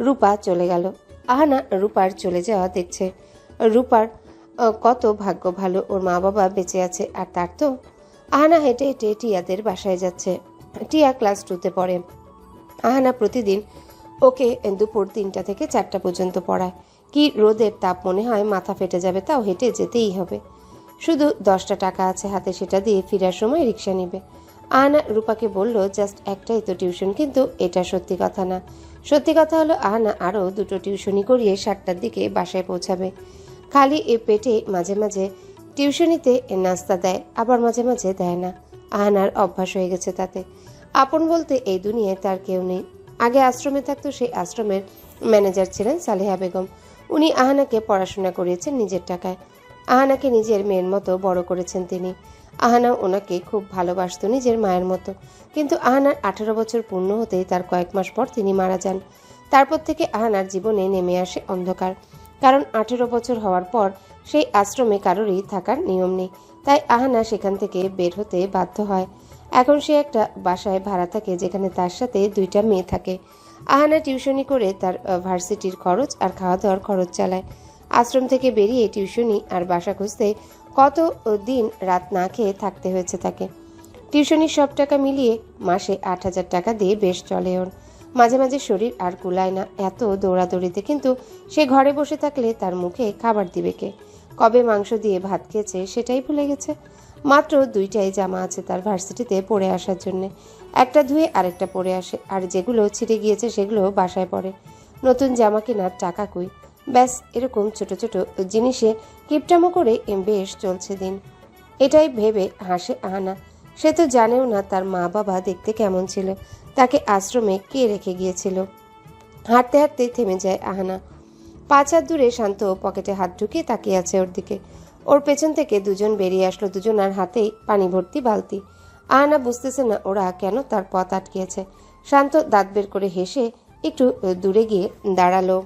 রূপা চলে গেল। আহানা রূপার চলে যাওয়া দেখছে। রূপার কত ভাগ্য ভালো, ওর মা বাবা বেঁচে আছে। আর তার তো। আহানা হেঁটে হেঁটে টিয়াদের বাসায় যাচ্ছে। টিয়া ক্লাস 2-তে পড়ে। আহানা প্রতিদিন ওকে দুপুর 3টা থেকে 4টা পর্যন্ত পড়ায়। কি রোদের তাপ, মনে হয় মাথা ফেটে যাবে, তাও হেঁটে যেতেই হবে। শুধু 10টা টাকা আছে হাতে, সেটা দিয়ে ফেরার সময় রিক্সা নিবে। আহানা রূপাকে বলল জাস্ট একটাই তো টিউশন, কিন্তু এটা সত্যি কথা না। সত্যি কথা হলো আহানা আরও 2টো টিউশনি করিয়ে 7টার দিকে বাসায় পৌঁছাবে। খালি পেটে মাঝে মাঝে টিউশনিতে নাস্তা দেয়, আবার মাঝে মাঝে দেয় না। আহানার অভ্যাস হয়ে গেছে তাতে। আপন বলতে এই দুনিয়ায় তার কেউ নেই। আগে আশ্রমে থাকতো, সেই আশ্রমের ম্যানেজার ছিলেন সালেহা বেগম। উনি আহানাকে পড়াশোনা করিয়েছেন নিজের টাকায়। আহানাকে নিজের মেয়ের মতো বড় করেছেন তিনি। আহানাও ওনাকে খুব ভালোবাসত, নিজের মায়ের মতো। কিন্তু আহানার 18 বছর পূর্ণ হতেই তার কয়েক মাস পর তিনি মারা যান। তারপর থেকে আহানার জীবনে নেমে আসে অন্ধকার। কারণ 18 বছর হওয়ার পর সেই আশ্রমে কারোরই থাকার নিয়ম নেই। তাই আহানা সেখান থেকে বের হতে বাধ্য হয়। এখন সে একটা বাসায় ভাড়া থাকে, যেখানে তার সাথে 2টা মেয়ে থাকে। আহানা টিউশনি করে তার ভার্সিটির খরচ আর খাওয়া দাওয়ার খরচ চালায়। আশ্রম থেকে বেরিয়ে টিউশনি আর বাসা খুঁজতে কত দিন রাত না খেয়ে থাকতে হয়েছে তাকে। টিউশনির সব টাকা মিলিয়ে মাসে 8,000 টাকা দিয়ে বেশ চলে ওর। মাঝে মাঝে শরীর আর কুলায় না এত দৌড়াদৌড়িতে, কিন্তু সে ঘরে বসে থাকলে তার মুখে খাবার দিবে কে? কবে মাংস দিয়ে ভাত খেয়েছে সেটাই ভুলে গেছে। মাত্র 2টাই জামা আছে তার ভার্সিটিতে পরে আসার জন্যে। একটা ধুয়ে আরেকটা পরে আসে, আর যেগুলো ছিঁড়ে গিয়েছে সেগুলো বাসায় পড়ে। নতুন জামা কেনার টাকা কই? ব্যাস এরকম ছোট ছোট জিনিসে কিপটামো করে বেশ চলছে দিন। এটাই ভেবে হাসে আহানা। সে তো জানেও না তার মা বাবা দেখতে কেমন ছিল। তাকে আশ্রমে কে রেখে গিয়েছিল? হাঁটতে হাঁটতে থেমে যায় আহানা। 5 হাত দূরে শান্ত পকেটে হাত ঢুকিয়ে তাকিয়ে আছে ওর দিকে। ওর পেছন থেকে দুজন বেরিয়ে আসলো, দুজনার হাতেই পানি ভর্তি বালতি। আহানা বুঝতেছে না ওরা কেন তার পথ আটকিয়েছে। শান্ত দাঁত বের করে হেসে একটু দূরে গিয়ে দাঁড়ালো।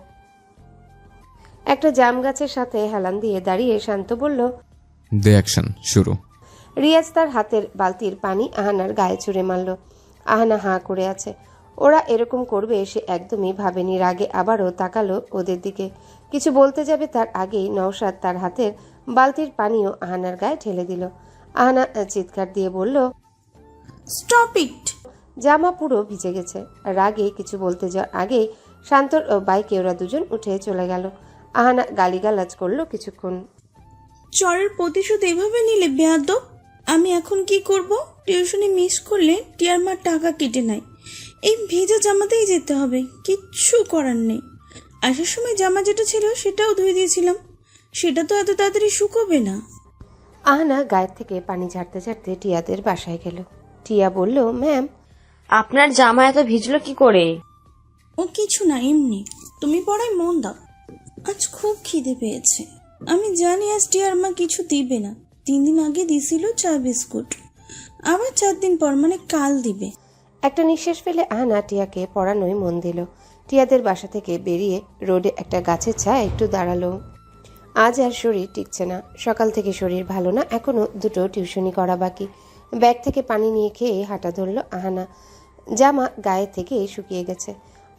একটা জাম গাছের সাথে হেলান দিয়ে দাঁড়িয়ে শান্ত বলল, দে অ্যাকশন শুরু। রিয়াজ তার হাতের বালতির পানি আহানার গায়ে ছুঁড়ে মারল। আহানা হাঁ করে আছে। ওরা এরকম করবে সে একদমই ভাবেনি। রাগে আবারও তাকালো ওদের দিকে। কিছু বলতে যাবে তার আগেই নওশাদ তার হাতের বালতির পানিও আহানার গায়ে ঢেলে দিল। আহানা চিৎকার দিয়ে বলল, স্টপ ইট। জামা পুরো ভিজে গেছে। রাগে কিছু বলতে যাওয়ার আগেই শান্তর বাইকে ওরা দুজন উঠে চলে গেল। আহানা গালিগালাজ করলো কিছুক্ষণ। চরের প্রতিশোধ এভাবে নিলে বেয়াদব? আমি এখন কি করব? টিউশনি মিস করলে টিয়ার মা টাকা কেটে নেয়। এই ভেজা জামাতেই যেতে হবে, কিচ্ছু করার নেই। আসার সময় জামা যেটা ছিল সেটাও ধুয়ে দিয়েছিলাম, সেটা তো এত তাড়াতাড়ি শুকোবে না। আহানা গায়ের থেকে পানি ঝাড়তে ঝাড়তে টিয়াদের বাসায় গেল। টিয়া বলল, ম্যাম, আপনার জামা এত ভিজলো কি করে? ও কিছু না, এমনি। তুমি পড়ায় মন দাও। আজ খুব খিদে পেয়েছে। আমি জানি আজ টিয়ার মা কিছু দিবে না। 3 দিন আগে দিছিল চা বিস্কুট, আবার 4 দিন পর মানে কাল দিবে। একটা নিঃশ্বাস ফেলে আহানা টিয়াকে পড়ানোয় মন দিল। টিয়াদের বাসা থেকে বেরিয়ে রোডে একটা গাছের ছায়া একটু দাঁড়ালো। আজ আর শরীর টিকছে না। সকাল থেকে শরীর ভালো না। এখনো 2টো টিউশনি করা বাকি। ব্যাগ থেকে পানি নিয়ে খেয়ে হাঁটা ধরল আহানা। জামা গায়ে থেকে শুকিয়ে গেছে।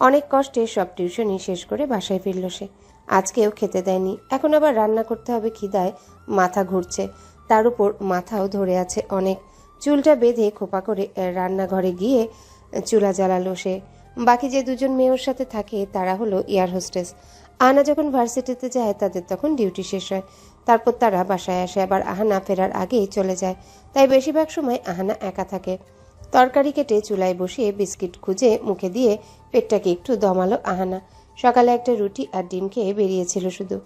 অনেক কষ্টে সব টিউশনি শেষ করে বাসায় ফিরল সে। আজকেও খেতে দেয়নি। এখন আবার রান্না করতে হবে। খিদায় মাথা ঘুরছে, তার উপর মাথাও ধরে আছে অনেক। চুলটা বেঁধে খোপা করে রান্নাঘরে গিয়ে চুলা জ্বালালো সে। বাকি যে 2জন মেয়ের সাথে থাকে তারা হলো এয়ার হোস্টেস। আহানা যখন ভার্সিটিতে যায় তাদের তখন ডিউটি শেষ হয়। তারপর তারা বাসায় আসে। আবার আহানা ফেরার আগেই চলে যায়। তাই বেশিরভাগ সময় আহানা একা থাকে। তরকারি কেটে চুলায় বসিয়ে বিস্কিট খুঁজে মুখে দিয়ে পেটটাকে একটু দমালো আহানা। সকালে একটা রুটি আর ডিম খেয়ে বেরিয়েছিল শুধু।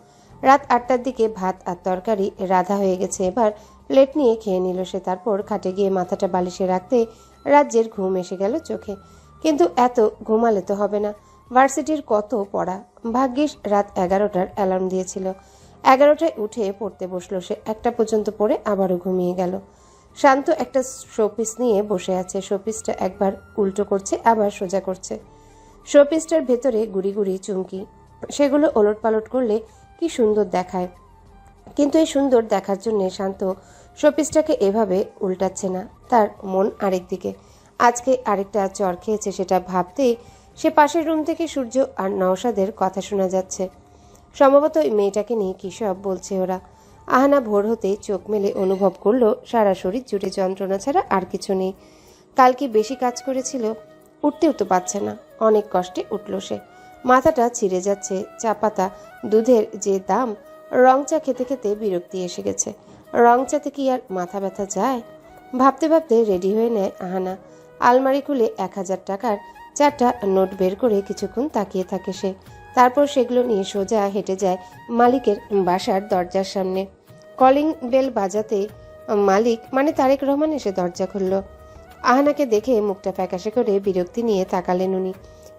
রাত 8টার দিকে ভাত আর তরকারি রাধা হয়ে গেছে। এবার প্লেট নিয়ে খেয়ে নিল সে। তারপর খাটে গিয়ে মাথাটা বালিশে রাখতে রাজ্যের ঘুম এসে গেল চোখে। কিন্তু এত ঘুমালে তো হবে না। ভার্সিটির কত পড়া। ভাগ্যিস রাত 11টার অ্যালার্ম দিয়েছিল। 11টায় উঠে পড়তে বসলো সে। 1টা পর্যন্ত পড়ে আবারও ঘুমিয়ে গেল। শান্ত একটা শোপিস নিয়ে বসে আছে। শোপিসটা একবার উল্টো করছে আবার সোজা করছে। শোপিসটার ভেতরে গুড়ি গুড়ি চুমকি। সেগুলো ওলটপালট করলে কি সুন্দর দেখায়। কিন্তু এই সুন্দর দেখার জন্য শান্ত শোপিসটাকে এভাবে উল্টাচ্ছে না। তার মন আরেক দিকে। আজকে আরেকটা চর খেয়েছে সেটা ভাবতেই সে পাশের রুম থেকে সূর্য আর নওশাদের কথা শোনা যাচ্ছে। সম্ভবত ওই মেয়েটাকে নিয়ে কী সব বলছে ওরা। আহানা ভোর হতেই চোখ মেলে অনুভব করলো সারা শরীর জুড়ে যন্ত্রণা ছাড়া আর কিছু নেই। কাল কি বেশি কাজ করেছিল? উঠতেও তো পারছে না। অনেক কষ্টে উঠল সে। মাথাটা ছিঁড়ে যাচ্ছে। চা পাতা দুধের যে দাম! রং চা খেতে খেতে বিরক্তি এসে গেছে। রং চাতে কি আর মাথা ব্যথা যায়? ভাবতে ভাবতে রেডি হয়ে নেয় আহানা। আলমারি খুলে 1000 টাকার 4টা নোট বের করে কিছুক্ষণ তাকিয়ে থাকে সে। তারপর সেগুলো নিয়ে সোজা হেঁটে যায় মালিকের বাসার দরজার সামনে। কলিং বেল বাজাতে মালিক মানে তারেক রহমান এসে দরজা খুলল। আহানাকে দেখে মুখটা ফ্যাকাশে করে বিরক্তি নিয়ে তাকালেন উনি।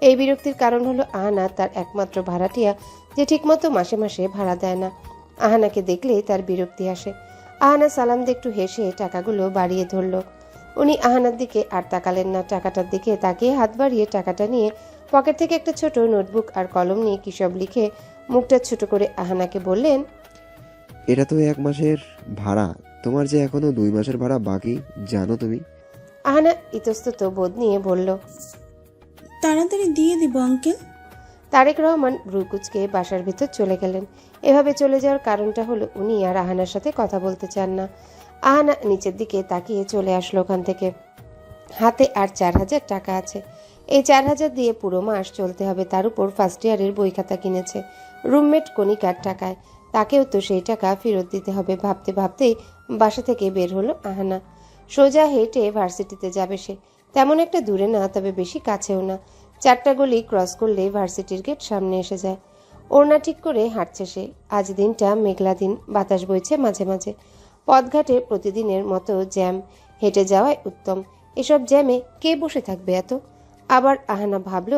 এই বিরক্তির কারণ হলো আহানা তার একমাত্র ভাড়াটিয়া, যে ঠিকমতো মাসে মাসে ভাড়া দেয় না। আহানাকে দেখলেই তার বিরক্তি আসে। আহানা সালাম দিয়ে একটু হেসে টাকাগুলো বাড়িয়ে ধরল। উনি আহানার দিকে আর তাকালেন না। টাকাটার দিকে তাকিয়ে হাত বাড়িয়ে টাকাটা নিয়ে পকেট থেকে একটা ছোট নোটবুক আর কলম নিয়ে কী সব লিখে মুখটা ছোট করে আহানাকে বললেন, এটা তো 1 মাসের ভাড়া। তোমার যে এখনো 2 মাসের ভাড়া বাকি, জানো তুমি? আহানা ইতস্তত বোধ নিয়ে বলল, তাড়াতাড়ি দিয়ে দিব আঙ্কেল। তারেক রহমান ভ্রুকুচকে বাসার ভিতর চলে গেলেন। এভাবে চলে যাওয়ার কারণটা হলো উনি আর আহানার সাথে কথা বলতে চান না। আহানা নিচের দিকে তাকিয়ে চলে আসলো ওখান থেকে। হাতে আর 4000 টাকা আছে। এই 4000 দিয়ে পুরো মাস চলতে হবে। তার উপর ফার্স্ট ইয়ারের বই খাতা কিনেছে রুমমেট কণিকার টাকায়। তাকেও তো সেই টাকা ফেরত দিতে হবে। ভাবতে ভাবতেই বাসা থেকে বের হলো আহানা। সোজা হেঁটে ভার্সিটিতে যাবে সে। তেমন একটা দূরে না, তবে বেশি কাছেও না। 4টা গলি ক্রস করলে ভার্সিটির গেট সামনে এসে যায়। ওড়না ঠিক করে হাঁটছে সে। আজ দিনটা মেঘলা দিন, বাতাস বইছে মাঝে মাঝে। পথঘাটে প্রতিদিনের মতো জ্যাম। হেঁটে যাওয়াই উত্তম। এসব জ্যামে কে বসে থাকবে এত? আবার আহানা ভাবল,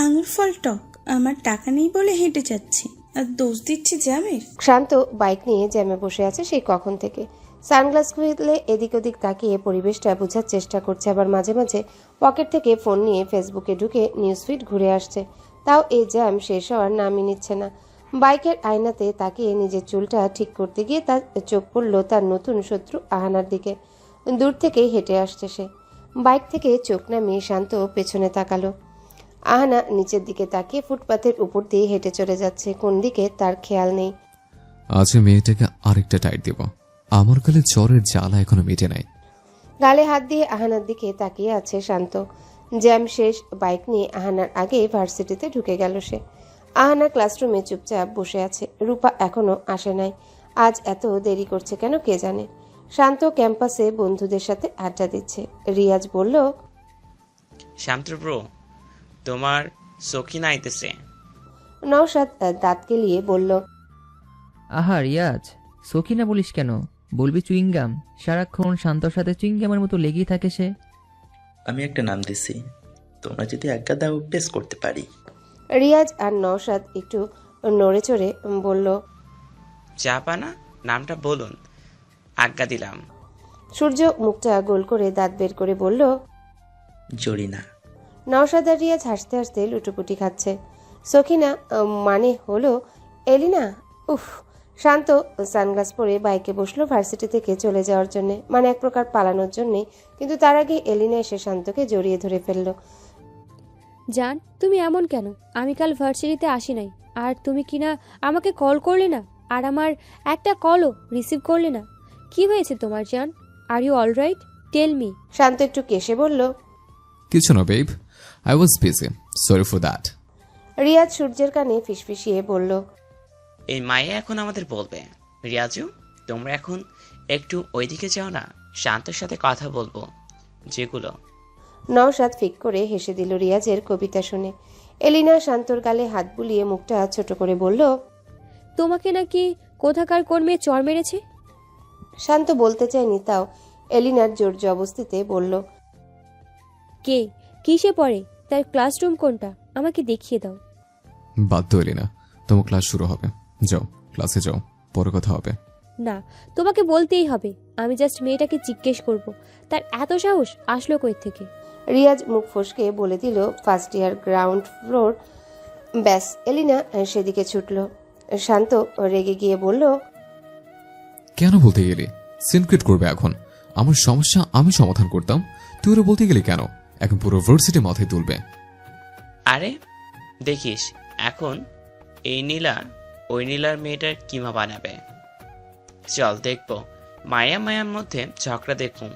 আঙুর ফল টক, আমার টাকা নেই বলে হেঁটে যাচ্ছি আর দোষ দিচ্ছি জ্যামের। শান্ত বাইক নিয়ে জ্যামে বসে আছে সেই কখন থেকে। সানগ্লাস খুলে এদিক ওদিক তাকিয়ে পরিবেশটা বোঝার চেষ্টা করছে, আবার মাঝে মাঝে পকেট থেকে ফোন নিয়ে ফেসবুকে ঢুকে নিউজ ফিড ঘুরে আসছে। তাও এই জ্যাম শেষ হওয়ার নামই নিচ্ছে না। বাইকের আয়নাতে তাকিয়ে নিজের চুলটা ঠিক করতে গিয়ে তার চোখ পড়ল তার নতুন শত্রু আহানার দিকে। দূর থেকেই হেঁটে আসছে সে। বাইক থেকে চোখ নামিয়ে শান্ত পেছনে তাকালো। আহানা নিচের দিকে তাকিয়ে ফুটপাতের উপর দিয়ে হেঁটে চলে যাচ্ছে, কোন দিকে তার খেয়াল নেই। আজ মেয়েটাকে আরেকটা টাইট দেব, আমার গালে জ্বরের জ্বালা এখনো মিটে নাই। গালে হাত দিয়ে আহানার দিকে তাকিয়ে আছে শান্ত। জ্যাম শেষ, বাইক নিয়ে আহানার আগে ভার্সিটিতে ঢুকে গেল সে। আহানা ক্লাসরুমে চুপচাপ বসে আছে। রূপা এখনো আসে নাই। আজ এত দেরি করছে কেন কে জানে। শান্ত ক্যাম্পাসে বন্ধুদের সাথে আড্ডা দিচ্ছে। রিয়াজ বলল, শান্ত ব্রো, তোমার সখিনা আইতেছে। নওশাদ দাঁত কেলিয়ে বলল, আহা রিয়াজ, সখিনা বলিস কেন? বলবি চুইংগাম। সারাক্ষণ শান্তর সাথে চুইংগামের মতো লেগেই থাকে সে। আমি একটা নাম দিছি, তোমরা যদি আজ্ঞা দাও পেশ করতে পারি। রিয়াজ আর নওশাদ একটু নড়ে চড়ে বলল, চাপানা, নামটা বলুন, আজ্ঞা দিলাম। সূর্য মুখটা গোল করে দাঁত বের করে বলল, জরিনা। নওশাদ আর রিয়াজ হাসতে হাসতে লুটুপুটি খাচ্ছে। সখিনা মানে হলো এলিনা। উফ। শান্ত সানগ্লাস পরে বাইকে বসলো ভার্সিটি থেকে চলে যাওয়ার জন্য, মানে এক প্রকার পালানোর জন্যে। কিন্তু তার আগে এলিনা এসে শান্তকে জড়িয়ে ধরে ফেললো। জান, তুমি এমন কেন? আমি কাল ভার্সিটিতে আসি নাই, আর তুমি কিনা আমাকে কল করলে না, আর আমার একটা কলও রিসিভ করলে না। কি হয়েছে তোমার জান? Are you alright? Tell me. Shanto একটু কেসে বলল, কিছু না babe, I was busy, sorry for that. Riyaz সূর্যের কানে ফিসফিসিয়ে বলল, এই মায়া এখন আমাদের বলবে। রিয়াজু, তোমরা এখন একটু ওইদিকে যাও না, শান্তর সাথে কথা বলবো যেগুলো। নওশাদ ফিক করে হেসে দিল রিয়াজের কবিতা শুনে। এলিনা শান্তর গালে হাত বুলিয়ে মুখটা ছোট করে বলল, তোমাকে নাকি কোথাকার কোন মেয়ে চর মেরেছে? শান্ত বলতে চায়নি, তাও এলিনার জোর জবস্তিতে বলল, কে? কিসে পড়ে? তার ক্লাসরুম কোনটা? আমাকে দেখিয়ে দাও। বাধ্য এলি না, তোমার ক্লাস শুরু হবে, যাও ক্লাসে যাও, পরে কথা হবে। না, তোমাকে বলতেই হবে। আমি জাস্ট মেয়েটাকে জিজ্ঞেস করব, তার এত সাহস আসলো কই থেকে। রিয়াজ মুখ ফসকে বলে দিল, ফার্স্ট ইয়ার, গ্রাউন্ড ফ্লোর। ব্যাস, এলিনা সেদিকে ছুটল। শান্ত রেগে গিয়ে বলল, কেন বলতে গেলে? সিনক্রেট করবে এখন? আমার সমস্যা আমি সমাধান করতাম, তুই ওরা বলতে গেলে কেন? এখন পুরো ভার্সিটি মাথায় তুলবে। আরে দেখিস এখন এই নীলা ওই নীলার মেয়েটার কিমা বানাবে। চল দেখবো, মায়া মায়ার মধ্যে ঝগড়া দেখুন,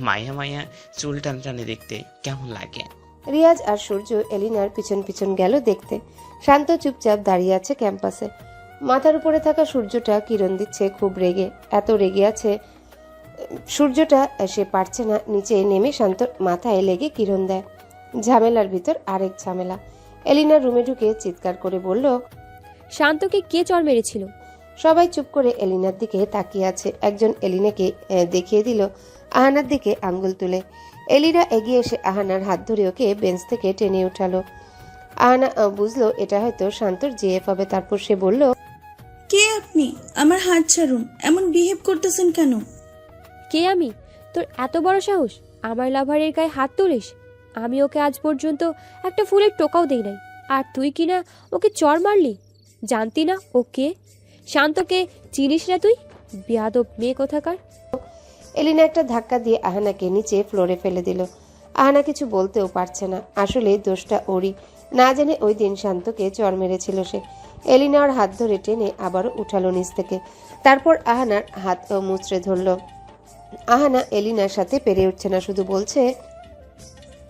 মায়া মায়া চুল টানটানে দেখতে কেমন লাগে। রিয়াজ আর সূর্য এলিনার পিছন পিছন গেল দেখতে। শান্ত চুপচাপ দাঁড়িয়ে আছে ক্যাম্পাসে। মাথার উপরে থাকা সূর্যটা কিরণ দিচ্ছে খুব রেগে। এত রেগে আছে সূর্যটা সে পারছে না নিচে নেমে শান্তর মাথায় লেগে কিরণ দেয়। ঝামেলার ভিতর আরেক ঝামেলা। এলিনার রুমে ঢুকে চিৎকার করে বলল, শান্তকে কে চর মেরেছিল? সবাই চুপ করে এলিনার দিকে তাকিয়ে আছে। একজন এলিনাকে দেখিয়ে দিল আহানার দিকে আঙ্গুল তুলে। এলিনা এগিয়ে এসে আহানার হাত ধরে ওকে বেঞ্চ থেকে টেনে উঠালো। আহানা বুঝলো এটা হয়তো শান্তর জিএফ হবে। তারপর সে বলল, কে আপনি? আমার হাত ছাড়ুন, এমন বিহেভ করতেছেন কেন? কে আমি? তোর এত বড় সাহস আমার লাভারের গায়ে হাত তুলিস? আমি ওকে আজ পর্যন্ত একটা ফুলের টোকাও দেই নাই, আর তুই কিনা ওকে চর মারলি? জানতি না ও কে? শান্তকে চিনিস না তুই? বেয়াদব মেয়ে কোথাকার। এলিনা একটা ধাক্কা দিয়ে আহানাকে নিচে ফ্লোরে ফেলে দিল। আহানা কিছু বলতেও পারছে না। আসলে দোষটা ওরই। না জেনে ওই দিন শান্তকে চর মেরেছিল সে। এলিনা ওর হাত ধরে টেনে আবারও উঠালো নিচ থেকে। তারপর আহানার হাত মুচড়ে ধরল। আহানা এলিনার সাথে পেরে উঠছে না, শুধু বলছে,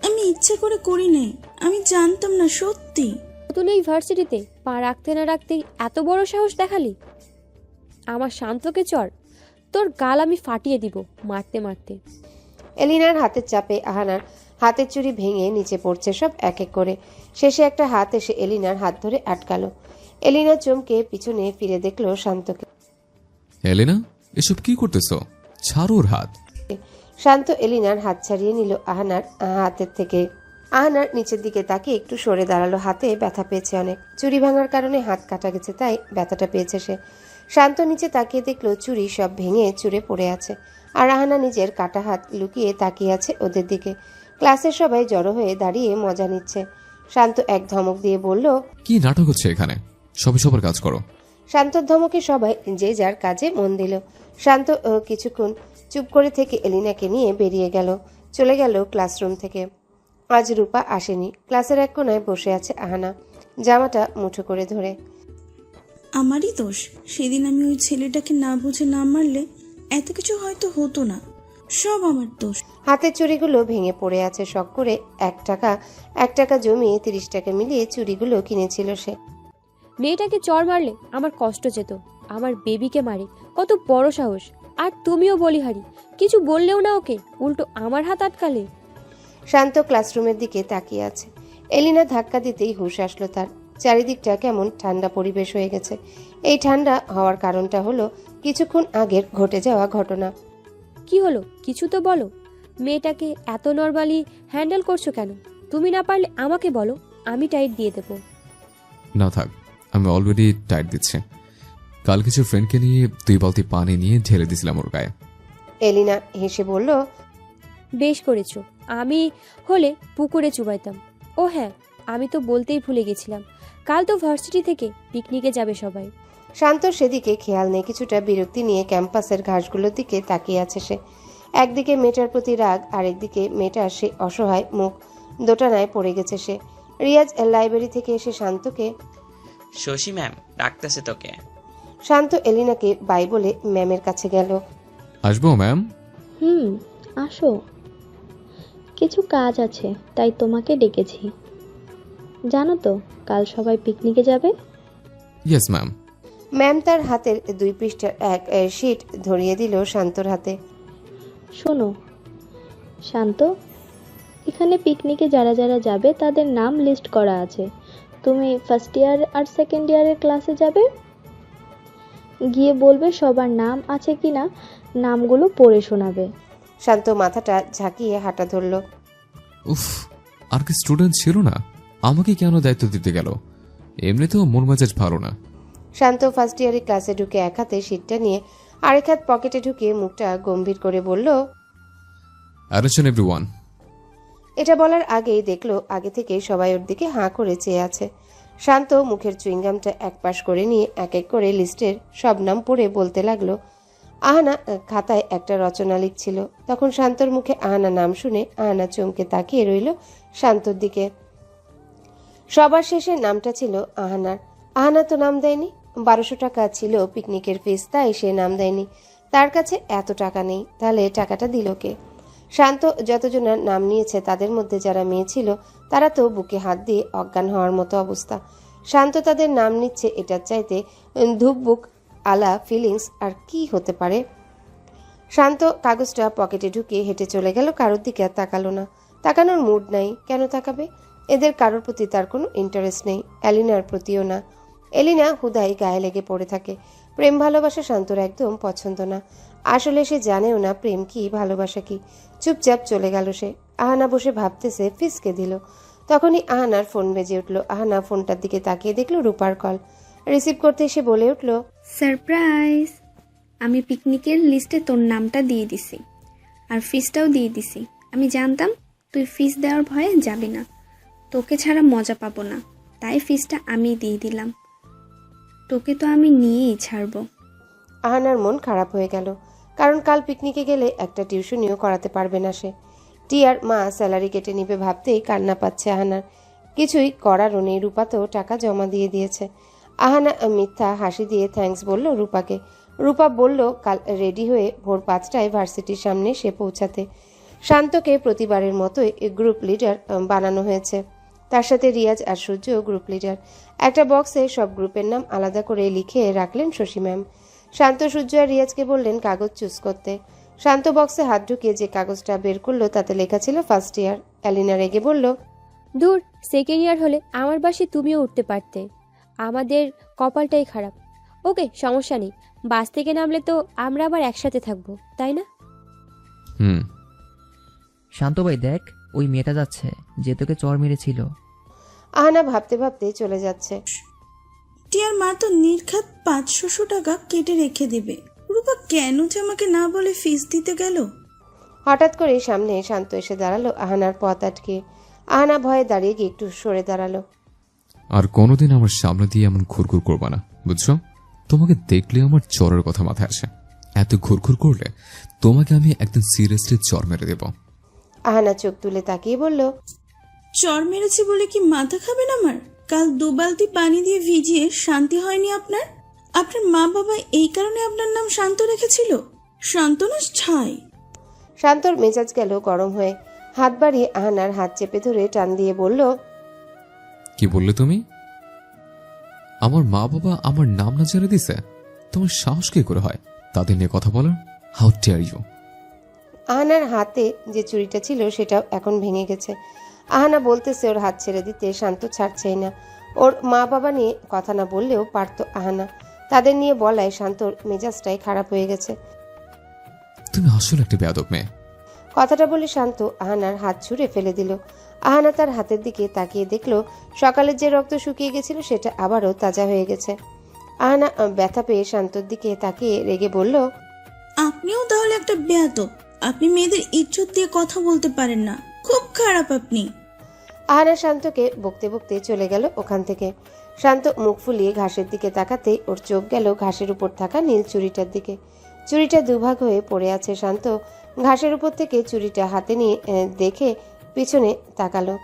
আমি ইচ্ছে করে করি নাই, আমি জানতাম না সত্যি। নতুন এই ভার্সিটিতে পা রাখতে না রাখতেই এত বড় সাহস দেখালি? আমার শান্তকে চর? তোর গাল আমি ফাটিয়ে দিব মারতে মারতে। এলিনার হাতের চাপে আহানার হাতের চুড়ি ভেঙে নিচে পড়ছে সব এক এক করে। শেষে একটা হাত এসে এলিনার হাত ধরে আটকালো। এলিনা চমকে পিছনে ফিরে দেখলো শান্তকে। এলিনা, এসব কি করতেছো? ছাড়ো ওর হাত। শান্ত এলিনার হাত ছাড়িয়ে নিল আহানার হাতের থেকে। আহানার নিচের দিকে তাকিয়ে একটু সরে দাঁড়ালো। হাতে ব্যথা পেয়েছে অনেক, চুরি ভাঙার কারণে হাত কাটা গেছে, তাই ব্যথাটা পেয়েছে সে। শান্ত নিচে তাকিয়ে দেখলো চুরি সব ভেঙে চুরে পড়ে আছে, আর আহানা নিজের কাটা হাত লুকিয়ে তাকিয়ে আছে ওদের দিকে। ক্লাসের সবাই জড়ো হয়ে দাঁড়িয়ে মজা নিচ্ছে। শান্ত এক ধমক দিয়ে বলল, কি নাটক হচ্ছে এখানে? সবাই সবার কাজ করো। শান্তর ধমকে সবাই যে যার কাজে মন দিল। শান্ত কিছুক্ষণ চুপ করে থেকে এলিনাকে নিয়ে বেরিয়ে গেল, চলে গেল ক্লাসরুম থেকে। আজ রূপা আসেনি। ক্লাসের এক কোনায় বসে আছে আহানা, জামাটা মুঠো করে ধরে। আমারই দোষ, সেদিন আমি ওই ছেলেটাকে না বুঝে না মারলে এত কিছু হয়তো হতো না। সব আমার দোষ। হাতের চুড়িগুলো ভেঙে পড়ে আছে। শখ করে এক টাকা জমিয়ে 30 টাকা মিলিয়ে চুড়িগুলো কিনেছিল সে। মেয়েটাকে চড় মারলে আমার কষ্ট যেত, আমার বেবিকে মারে, কত বড় সাহস! আর তুমিও বলিহারি, কিছু বললেও না ওকে, উল্টো আমার হাত আটকালে। শান্ত ক্লাসরুমের দিকে তাকিয়ে আছে। এলিনা ধাক্কা দিতেই হুঁশ আসলো তার। চারিদিকটা কেমন ঠান্ডা পরিবেশ হয়ে গেছে। এই ঠান্ডা হওয়ার কারণটা হলো কিছুক্ষণ আগের ঘটে যাওয়া ঘটনা। কি হলো, কিছু তো বলো। মেয়েটাকে এত নরমালি হ্যান্ডেল করছো কেন? তুমি না পারলে আমাকে বলো, আমি টাইট দিয়ে দেবো। না থাক, আমি অলরেডি টাইট দিচ্ছি। কাল কিছু ফ্রেন্ডকে নিয়ে 2 বালতি পানি নিয়ে ঢেলে দিছিলাম ওর গায়ে। এলিনা হেসে বলল, বেশ করেছো, আমি হলে পুকুরে চুবাইতাম। ও হ্যাঁ, আমি তো বলতেই ভুলে গেছিলাম, কাল তো ভার্সিটি থেকে পিকনিকে যাবে সবাই। শান্তর সেদিকে খেয়াল নেই। কিছুটা বিরক্তি নিয়ে ক্যাম্পাসের ঘাসগুলোর দিকে তাকিয়ে আছে সে। একদিকে মেয়েটার প্রতি রাগ, আরেকদিকে মেয়েটার সে অসহায় মুখ, দোটানায় পড়ে গেছে সে। রিয়াজ লাইব্রেরি থেকে এসে শান্তকে, শশী ম্যাম ডাকতেছে তোকে। শান্ত এলিনাকে বাই বলে ম্যামের কাছে গেল। আসবো ম্যাম? আসো, কিছু কাজ আছে তাই তোমাকে ডেকেছি। জানো তো কাল সবাই পিকনিকে যাবে। Yes ma'am. ম্যাম তার হাতের 2 পৃষ্ঠার এক শিট ধরিয়ে দিল শান্তর হাতে। শোনো শান্ত, এখানে পিকনিকে যারা যারা যাবে তাদের নাম লিস্ট করা আছে। তুমি ফার্স্ট ইয়ার আর সেকেন্ড ইয়ারের ক্লাসে যাবে, গিয়ে বলবে সবার নাম আছে কিনা, নামগুলো পড়ে শোনাবে। শান্ত মাথাটা ঝাঁকিয়ে হাঁটা ধরল। উফ, আর কি স্টুডেন্ট ছিল না? আমাকে কেন দায়িত্ব দিতে গেল? এমনিতেও মন মেজাজ ভালো না। শান্ত ফার্স্ট ইয়ারের ক্লাসে ঢুকে এক হাতে শিটটা নিয়ে আরেক হাত পকেটে ঢুকিয়ে মুখটা গম্ভীর করে বলল, অ্যাটেনশন এভরিওয়ান। এটা বলার আগেই দেখলো আগে থেকে সবাই ওর দিকে হাঁ করে চেয়ে আছে। শান্ত মুখের চুইংগামটা একপাশ করে নিয়ে এক এক করে লিস্টের সব নাম পড়ে বলতে লাগলো। আহানা খাতায় একটা রচনা লিখছিল। তখন শান্তর মুখে আহানা নাম শুনে আহানা চমকে তাকিয়ে রইল শান্তর দিকে। সবার শেষে নামটা ছিল আহানার। আহানা তো নাম দেয়নি। 1200 টাকা ছিল পিকনিকের ফিস, তাই সে নাম দেয়নি। তার কাছে এত টাকা নেই, তাহলে টাকাটা দিল কে? শান্ত যতজনের নাম নিয়েছে তাদের মধ্যে যারা মেয়ে ছিল তারা তো বুকে হাত দিয়ে অজ্ঞান হওয়ার মতো অবস্থা। শান্ত তাদের নাম নিচ্ছে, এটার চাইতে ধুকবুক আলা ফিলিংস আর কি হতে পারে? শান্ত কাগজটা পকেটে ঢুকিয়ে হেঁটে চলে গেল। কারোর দিকে আর তাকালো না। তাকানোর মুড নাই। কেন তাকাবে? এদের কারোর প্রতি তার কোনো ইন্টারেস্ট নেই, এলিনার প্রতিও না। এলিনা হুদাই গায়ে লেগে পড়ে থাকে। প্রেম ভালোবাসা শান্তর একদম পছন্দ না। আসলে সে জানেও না প্রেম কি, ভালোবাসা কি। চুপচাপ চলে গেল সে। আহানা বসে ভাবতেছে ফিসকে দিল। তখনই আহানার ফোন বেজে উঠল। আহানা ফোনটার দিকে তাকিয়ে দেখল রূপার কল। রিসিভ করতে এসে বলে উঠল, সারপ্রাইজ, আমি পিকনিকের লিস্টে তোর নামটা দিয়ে দিছি আর ফিসটাও দিয়ে দিছি। আমি জানতাম তুই ফিস দেওয়ার ভয়ে যাবি না, তোকে ছাড়া মজা পাবো না, তাই ফিসটা আমি দিয়ে দিলাম। তোকে তো আমি নিয়েই ছাড়বো। আহানার মন খারাপ হয়ে গেল, কারণ কাল পিকনিকে গেলে একটা টিউশনিও করাতে পারবে না সে। টিয়ার মা স্যালারি কেটে নিবে ভাবতেই কান্না পাচ্ছে আহানার। কিছুই করারও নেই, রূপা তো টাকা জমা দিয়ে দিয়েছে। আহানা মিথ্যা হাসি দিয়ে থ্যাঙ্কস বলল রূপাকে। রূপা বলল কাল রেডি হয়ে ভোর 5টায় ভার্সিটির সামনে সে পৌঁছাতে। শান্তকে প্রতিবারের মতোই গ্রুপ লিডার বানানো হয়েছে। তার সাথে রিয়াজ আর সূর্য গ্রুপ লিডার। একটা বক্সে সব গ্রুপের নাম আলাদা করে লিখে রাখলেন শশী ম্যাম। শান্ত, সূর্য আর রিয়াজকে বললেন কাগজ চুজ করতে। শান্ত বক্সে হাত ঢুকিয়ে যে কাগজটা বের করলো তাতে লেখা ছিল ফার্স্ট ইয়ার। এলিনা রেগে বলল, দূর, সেকেন্ড ইয়ার হলে আমার বাসে তুমিও উঠতে পারতে। আমাদের কপালটাই খারাপ। ওকে, সমস্যা নেই, বাস থেকে নামলে তো আমরা আবার একসাথে থাকবো, তাই না? শান্ত ভাই দেখ, ওই মেয়েটা যাচ্ছে যে তোকে চর মেরেছিল। আহানা ভাবতে ভাবতে চলে যাচ্ছে। টিয়ার মা তো নির্ঘাত 500 টাকা কেটে রেখে দেবে। রূপা কেন যে আমাকে না বলে ফিস দিতে গেল? হঠাৎ করে সামনে শান্ত এসে দাঁড়ালো আহানার পথ আটকে। আহানা ভয়ে দাঁড়িয়ে গিয়ে একটু সরে দাঁড়ালো। আর কোনোদিন আমার সামনে দিয়ে এমন ঘুরঘুর করবা না, বুঝছো? তোমাকে দেখলে আমার চরের কথা মাথায় আসে। এত ঘুরঘুর করলে তোমাকে আমি একদিন সিরিয়াসলি চর মেরে দেব। আহানা চোখ তুলে তাকিয়ে বলল, চর মেরেছি বলে কি মাথা খাবেন আমার? কাল 2 বালতি পানি দিয়ে ভিজিয়ে শান্তি হয়নি আপনার? আপনার মা বাবা এই কারণে আপনার নাম শান্ত রেখেছিল? শান্ত না ছাই? শান্তর মেজাজ গেল গরম হয়ে। হাত বাড়িয়ে আহানার হাত চেপে ধরে টান দিয়ে বলল, কি বললে তুমি? আমার মা বাবা আমার নাম না জেনে দিছে? তোমার সাহস কি করে হয় তাদের নিয়ে কথা বলার? How dare you! আহানার হাতে যে চুড়িটা ছিল সেটাও এখন ভেঙে গেছে। আহানা বলতেছে ওর হাত ছেড়ে দিতে, শান্ত ছাড়ছেই না। ওর মা বাবা নিয়ে কথা না বললেও পারতো আহানা, তাদের নিয়ে বলায় শান্তর মেজাজটাই খারাপ হয়ে গেছে। তুমি আসলে একটা বেয়াদব মেয়ে। কথাটা বলে শান্ত আহানার হাত ছুঁড়ে ফেলে দিল। আহানা তার হাতের দিকে তাকিয়ে দেখলো সকালের যে রক্ত শুকিয়ে গেছিল সেটা আবারও তাজা হয়ে গেছে। আহানা ব্যথা পেয়ে শান্তর দিকে তাকিয়ে রেগে বলল, আপনিও তাহলে একটা বেয়াদব। আপনি মেয়েদের ইজ্জত দিয়ে কথা বলতে পারেন না, খুব খারাপ আপনি। আহানা শান্তকে বকতে বকতে চলে গেল ওখান থেকে। শান্ত মুখ ফুলিয়ে ঘাসের দিকে তাকাতেই ওর চোখ গেল ঘাসের উপর থাকা নীল চুড়িটার দিকে। চুড়িটা দুভাগ হয়ে পড়ে আছে। শান্ত ঘাসের উপর থেকে চুড়িটা হাতে নিয়ে দেখে পিছনে তাকালো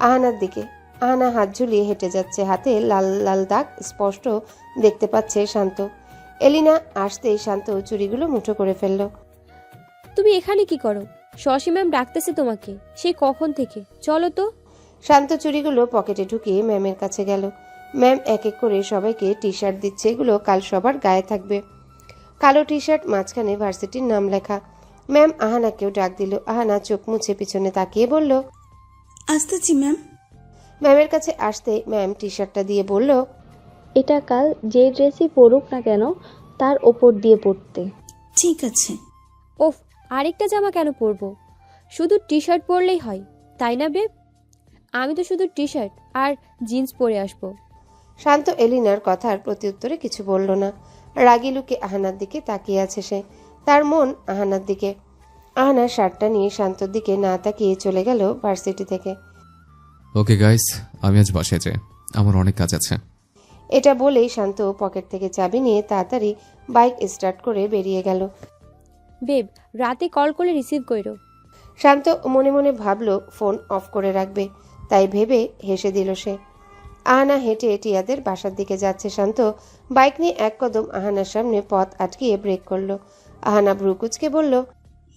আহানার দিকে। আহানা হাত ঝুলিয়ে হেঁটে যাচ্ছে, হাতে লাল লাল দাগ স্পষ্ট দেখতে পাচ্ছে শান্ত। এলিনা আসতেই শান্ত চুড়িগুলো মুঠো করে ফেলল। তুমি এখানে কি করো? শশী ম্যাম ডাকতেছে তোমাকে সেই কখন থেকে, চলো তো। শান্ত চুড়িগুলো পকেটে ঢুকিয়ে ম্যামের কাছে গেল। ম্যাম এক এক করে সবাইকে টি শার্ট দিচ্ছে, এগুলো কাল সবার গায়ে থাকবে। কালো টি শার্ট, মাঝখানে ভার্সিটির নাম লেখা। ম্যাম আহানাকেও ডাক দিল। আহানা চোখ মুছে পিছনে তাকিয়ে বলল, আসতেছি ম্যাম। ম্যামের কাছে আসতে ম্যাম টি শার্টটা দিয়ে বলল, এটা কাল যে ড্রেসই পরুক না কেন তার ওপর দিয়ে পরতে। ঠিক আছে। ওফ, আরেকটা জামা কেন পরবো? শুধু টি শার্ট পরলেই হয়, তাই না বেব? আমি তো শুধু টি শার্ট আর জিন্স পরে আসবো। শান্ত এলিনার কথার প্রত্যুত্তরে কিছু বলল না। রাগী লুকে আহানার দিকে তাকিয়ে আছে সে, তার মন আহানার দিকে। আহানা শার্টটা নিয়ে শান্তর দিকে না তাকিয়ে চলে গেল ভার্সিটি থেকে। ওকে গাইস, আমি আজ বাসায় যাই, আমার অনেক কাজ আছে। এটা বলেই শান্ত পকেট থেকে চাবি নিয়ে তাড়াতাড়ি বাইক স্টার্ট করে বেরিয়ে গেল। বেব, রাতে কল করে রিসিভ করো। শান্ত মনে মনে ভাবলো ফোন অফ করে রাখবে, তাই ভেবে হেসে দিল সে। আহানা হেঁটে টিয়াদের বাসার দিকে যাচ্ছে। শান্ত বাইক নিয়ে এক কদম আহানার সামনে পথ আটকিয়ে ব্রেক করলো। আহানা ভ্রুকুচকে বলল,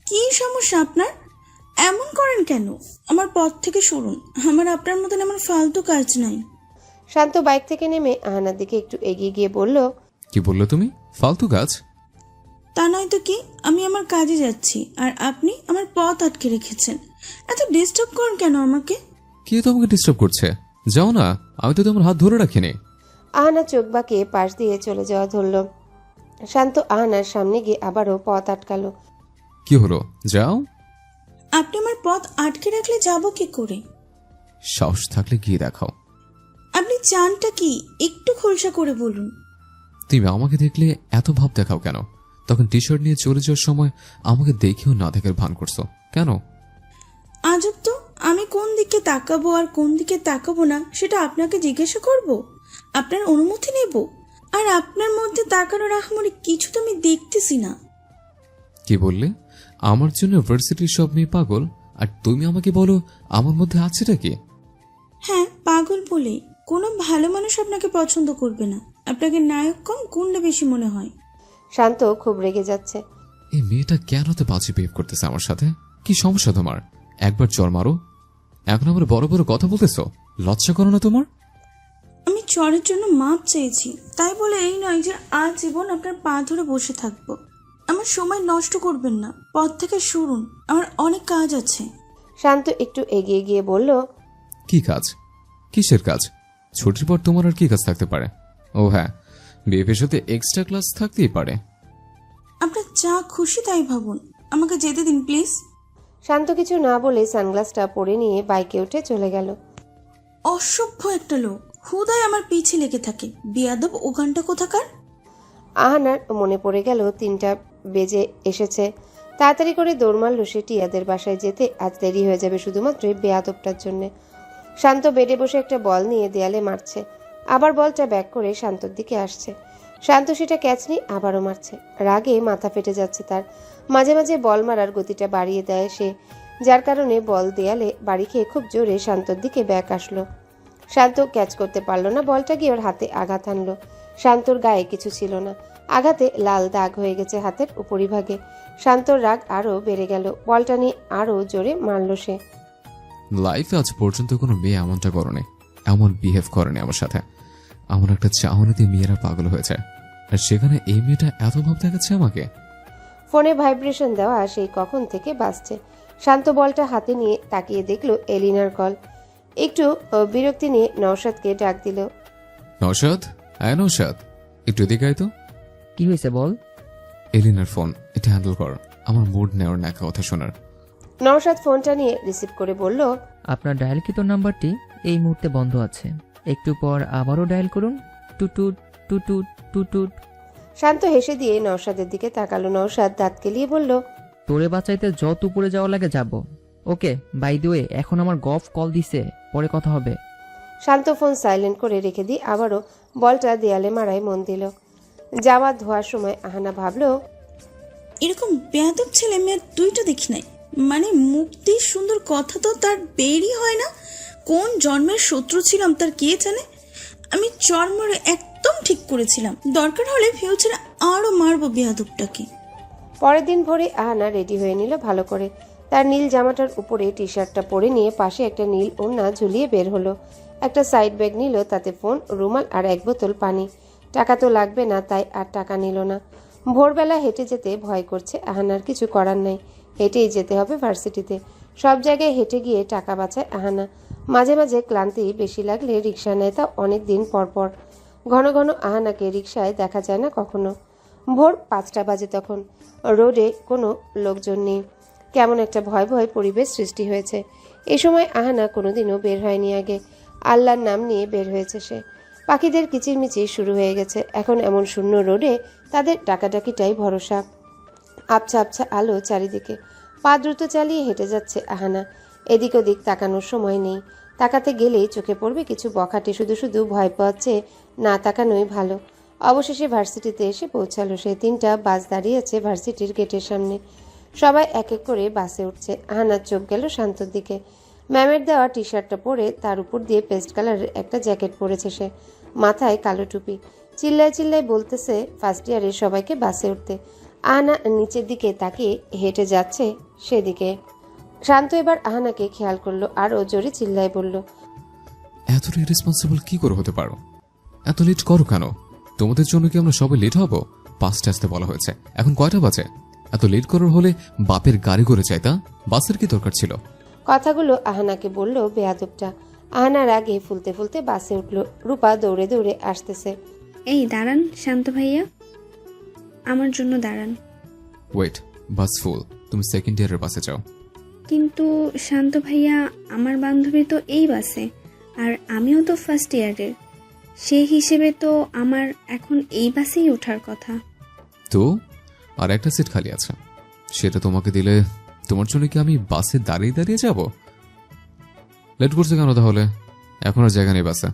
কি সমস্যা আপনার? এমন করেন কেন? আমার পথ থেকে সরুন, আমার আপনার মতন এমন ফালতু কাজ নাই। শান্ত বাইক থেকে নেমে আহানার দিকে একটু এগিয়ে গিয়ে বলল, কি বললে তুমি? ফালতু কাজ? তা নয় তো কি, আমি আমার কাজে যাচ্ছি আর আপনি আমার পথ আটকে রেখেছেন। এত ডিস্টার্ব করেন কেন আমাকে? কে তোমাকে ডিস্টার্ব করছে? যাও না, আমি তো তোমার হাত ধরে রাখিনি। আহানা চোখ বাঁকিয়ে পাশ দিয়ে চলে যাওয়া ধরল। শান্ত আহানার সামনে গিয়ে আবারও পথ আটকালো। কি হলো, যাও। আপনি আমার পথ আটকে রাখলে যাব কি করে? সাহস থাকলে গিয়ে দেখাও। আপনি চানটা কি একটু খোলসা করে বলুন। তুমি আমাকে দেখলে এত ভাব দেখাও কেন? তখন টি শার্ট নিয়ে চলে যাওয়ার সময় আমাকে দেখেও না দেখার ভান করছো কেন? আজব তো, আমি কোন দিকে তাকাবো আর কোন দিকে তাকাবো না সেটা আপনাকে জিজ্ঞাসা করব, আপনার অনুমতি নেব? আর আপনার মধ্যে তাকানোর আহামরি কিছু তো আমি দেখতেছি না। কি বললে? আমার জন্য ভার্সিটির সব মেয়ে পাগল, আর তুমি আমাকে বলো আমার মধ্যে আছেটা কি? হ্যাঁ, পাগল বলে কোনো ভালো মানুষ আপনাকে পছন্দ করবে না, আপনাকে নায়ক কম গুন্ডা বেশি মনে হয়। শান্ত খুব রেগে যাচ্ছে। এই মেয়েটা কেন তো বাজে বিহেভ করতেছে আমার সাথে? কি সমস্যা তোমার? একবার চর মারো, এখন আমার বড় বড় কথা বলতেছো, লজ্জা করো না তোমার? আমি চরের জন্য মাপ চেয়েছি, তাই বলে এই নয় যে আজীবন আপনার পা ধরে বসে থাকবো। আমার সময় নষ্ট করবেন না, পথ থেকে সরুন, আমার অনেক কাজ আছে। শান্ত একটু এগিয়ে গিয়ে বলল, কি কাজ? কিসের কাজ? ছুটির পর তোমার আর কি কাজ থাকতে পারে? ও হ্যাঁ, বিএফের সাথে এক্সট্রা ক্লাস থাকতেই পারে। আপনার যা খুশি তাই ভাবুন, আমাকে যেতে দিন প্লিজ। শান্ত কিছু না বলে সানগ্লাসটা পরে নিয়ে বাইকে উঠে চলে গেল। অসভ্য একটা লোক, হুদায় আমার পিছে লেগে থাকে। বেয়াদব ওখানটা কোথাকার। আহানার মনে পড়ে গেল 3টা বেজে এসেছে। তাড়াতাড়ি করে দৌড় মারল সে টিয়াদের বাসায় যেতে। আজ দেরি হয়ে যাবে শুধুমাত্র এই বেয়াদবটার জন্যে। শান্ত বেডে বসে একটা বল নিয়ে দেয়ালে মারছে, আবার বলটা ব্যাক করে শান্তর দিকে আসছে। শান্ত সেটা ক্যাচ নিয়ে আবারও মারছে। রাগে মাথা ফেটে যাচ্ছে তার। মাঝে মাঝে বল মারার গতিটা বাড়িয়ে দেয় সে, যার কারণে বল দেয়ালে বাড়ি খেয়ে খুব জোরে শান্তর দিকে ব্যাক আসলো। শান্ত ক্যাচ করতে পারল না, বলটা গিয়ে ওর হাতে আঘাত আনলো। শান্তর গায়ে কিছু ছিল না, আঘাতে লাল দাগ হয়ে গেছে হাতের উপরিভাগে। শান্তর রাগ আরও বেড়ে গেল, বলটা নিয়ে আরও জোরে মারল সে। লাইফে আজ পর্যন্ত কোনো মেয়ে এমনটা করেনি, এমন বিহেভ করেনি আমার সাথে। আমার একটা চাহনিতে মেয়েরা পাগল হয়েছে, আর সেখানে এই মেয়েটা এত ভাব দেখাচ্ছে আমাকে। ফোনে ভাইব্রেশন দেওয়া সেই কখন থেকে বাজছে। শান্ত বলটা হাতে নিয়ে তাকিয়ে দেখলো এলিনার কল। একটু বিরক্তি নিয়ে নওশাদকে ডাক দিল। নওশাদ, হ্যাঁ নওশাদ, একটু এদিকে আয় তো। কি হয়েছে বল? এলিনার ফোন, এটা হ্যান্ডেল কর। আমার মুড নেওয়ার না কথা শোনার। নওশাদ ফোনটা নিয়ে রিসিভ করে বলল, আপনার ডায়ালকৃত নাম্বারটি এই মুহূর্তে বন্ধ আছে, একটু পর আবারও ডায়াল করুন। টুটুট টুটুট টুটুট। শান্ত হেসে দিয়ে নওশাদের দিকে তাকালো। নওশাদ দাঁত কেলিয়ে বলল, তোরে বাঁচাইতে যত উপরে যাওয়া লাগে যাব। ওকে, বাই দ্য ওয়ে, এখন আমার গফ কল দিছে, পরে কথা হবে। শান্ত ফোন সাইলেন্ট করে রেখে দিয়ে আবারও বলটা দেয়ালে মারায় মন দিল। জামা ধোয়ার সময় আহানা ভাবল, এরকম বেয়াদব ছেলে মেয়ে দুইটা দেখি নাই। মানে মুক্তি সুন্দর কথা তো তার বেরই হয় না। কোন জন্মের শত্রু ছিলাম তার কে জানে। আমি চরমরে একদম ঠিক করেছিলাম, দরকার হলে ফিউচারে আরো মারবো বেয়াদবটাকে। পরের দিন ভোরে আহানা রেডি হয়ে নিল ভালো করে। তার নীল জামাটার উপরে টি শার্টটা পরে নিয়ে পাশে একটা নীল ওড়না ঝুলিয়ে বের হলো। একটা সাইড ব্যাগ নিল, তাতে ফোন, রুমাল আর 1 বোতল পানি। টাকা তো লাগবে না, তাই আর টাকা নিল না। ভোরবেলা হেঁটে যেতে ভয় করছে আহানার, কিছু করার নাই, হেঁটেই যেতে হবে ভার্সিটিতে। সব জায়গায় হেঁটে গিয়ে টাকা বাঁচায় আহানা। মাঝে মাঝে ক্লান্তি বেশি লাগলে রিক্সা নেয়, তা অনেক দিন পর পর। ঘন ঘন আহানাকে রিক্সায় দেখা যায় না কখনো। ভোর 5টা বাজে তখন। রোডে কোনো লোকজন নেই, কেমন একটা ভয় ভয় পরিবেশ সৃষ্টি হয়েছে। এ সময় আহানা কোনোদিনও বের হয়নি আগে। আল্লাহর নাম নিয়ে বের হয়েছে সে। পাখিদের কিচিরমিচির শুরু হয়ে গেছে। এখন এমন শূন্য রোডে তাদের ডাকাডাকিটাই ভরসা। আবছা আবছা আলো চারিদিকে। পা দ্রুত চালিয়ে হেঁটে যাচ্ছে আহানা। এদিক ওদিক তাকানোর সময় নেই। তাকাতে গেলেই চোখে পড়বে কিছু বখাটে। শুধু শুধু ভয় পাচ্ছে, না তাকানোই ভালো। অবশেষে ভার্সিটিতে এসে পৌঁছালো সে। 3টা বাস দাঁড়িয়ে আছে ভার্সিটির গেটের সামনে। সবাই এক এক করে বাসে উঠছে। আহানার চোখ গেল শান্তর দিকে। ম্যামের দেওয়া টি শার্টটা পরে তার উপর দিয়ে পেস্ট কালারের একটা জ্যাকেট পরেছে সে, মাথায় কালো টুপি। চিল্লায় চিল্লায় বলতেছে ফার্স্ট ইয়ারের সবাইকে বাসে উঠতে। আহানা নিচের দিকে তাকিয়ে হেঁটে যাচ্ছে সেদিকে। শান্ত এবার আহানাকে খেয়াল করলো, আরও জোরে চিল্লায় বলল, এতটা ইরেসপন্সিবল কি করে হতে পারো? এত লেট করো কেন? তোমাদের জন্য কি আমরা সবাই লেট হব? 5টা আসতে বলা হয়েছে, এখন কয়টা বাজে? এত লেট করার হলে বাপের গাড়ি করে চাইতা, বাসের কি দরকার ছিল? কথাগুলো আহানাকে বলল বেয়াদবটা। আহানার আগে ফুলতে ফুলতে বাসে উঠল। রূপা দৌড়ে দৌড়ে আসতেছে। এই দাঁড়ান শান্ত ভাইয়া, আমার জন্য দাঁড়ান। ওয়েট, বাস ফুল, তুমি সেকেন্ড ইয়ারের বাসে যাও। কিন্তু শান্ত ভাইয়া, আমার বান্ধবী তো এই বাসে, আর আমিও তো ফার্স্ট ইয়ারের। সেই হিসেবে তো আমার এখন এই বাসেই ওঠার কথা। তো আর একটা সিট খালি আছে, সেটা তোমাকে দিলে তোমার জন্য কি আমি বাসে দাঁড়িয়ে দাঁড়িয়ে যাব? লেট করছে কেন তাহলে? এখন আর জায়গা নেই বাসে।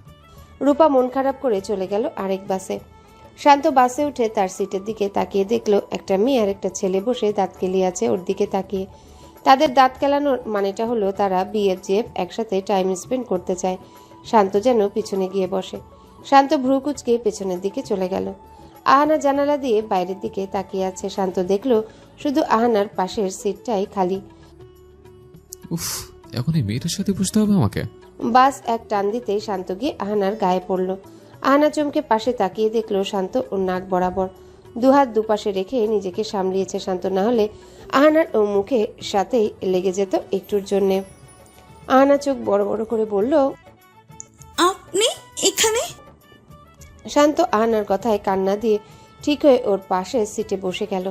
রূপা মন খারাপ করে চলে গেল আরেক বাসে। শান্ত বাসে উঠে তার সিটের দিকে তাকিয়ে দেখলো একটা মেয়ে আর একটা ছেলে বসে দাঁত কেলিয়ে আছে ওর দিকে তাকিয়ে। তাদের দাঁত কেলানোর মানেটা হলো তারা বিএফজিএফ একসাথে টাইম স্পেন্ড করতে চায়। শান্ত যেন পিছনে গিয়ে বসে। শান্ত ভ্রু কুচকে পেছনের দিকে চলে গেল। আহানা জানালা দিয়ে বাইরের দিকে তাকিয়ে আছে। শান্ত দেখলো শুধু আহানার পাশের সিটটাই খালি। উফ, এখন এই মেয়েটার সাথে বসতে হবে আমাকে। বাস এক টান দিতেই শান্ত গিয়ে আহানার গায়ে পড়ল। আহানা চমকে পাশে তাকিয়ে দেখলো শান্ত ওর নাক বরাবর। দুহাত দুপাশে রেখে নিজেকে সামলিয়েছে শান্ত, না হলে আহানার ও মুখের সাথেই লেগে যেত একটুর জন্যে। আহানা চোখ বড় বড় করে বলল, আপনি এখানে? শান্ত আহানার কথায় কান্না দিয়ে ঠিক হয়ে ওর পাশে সিটে বসে গেল।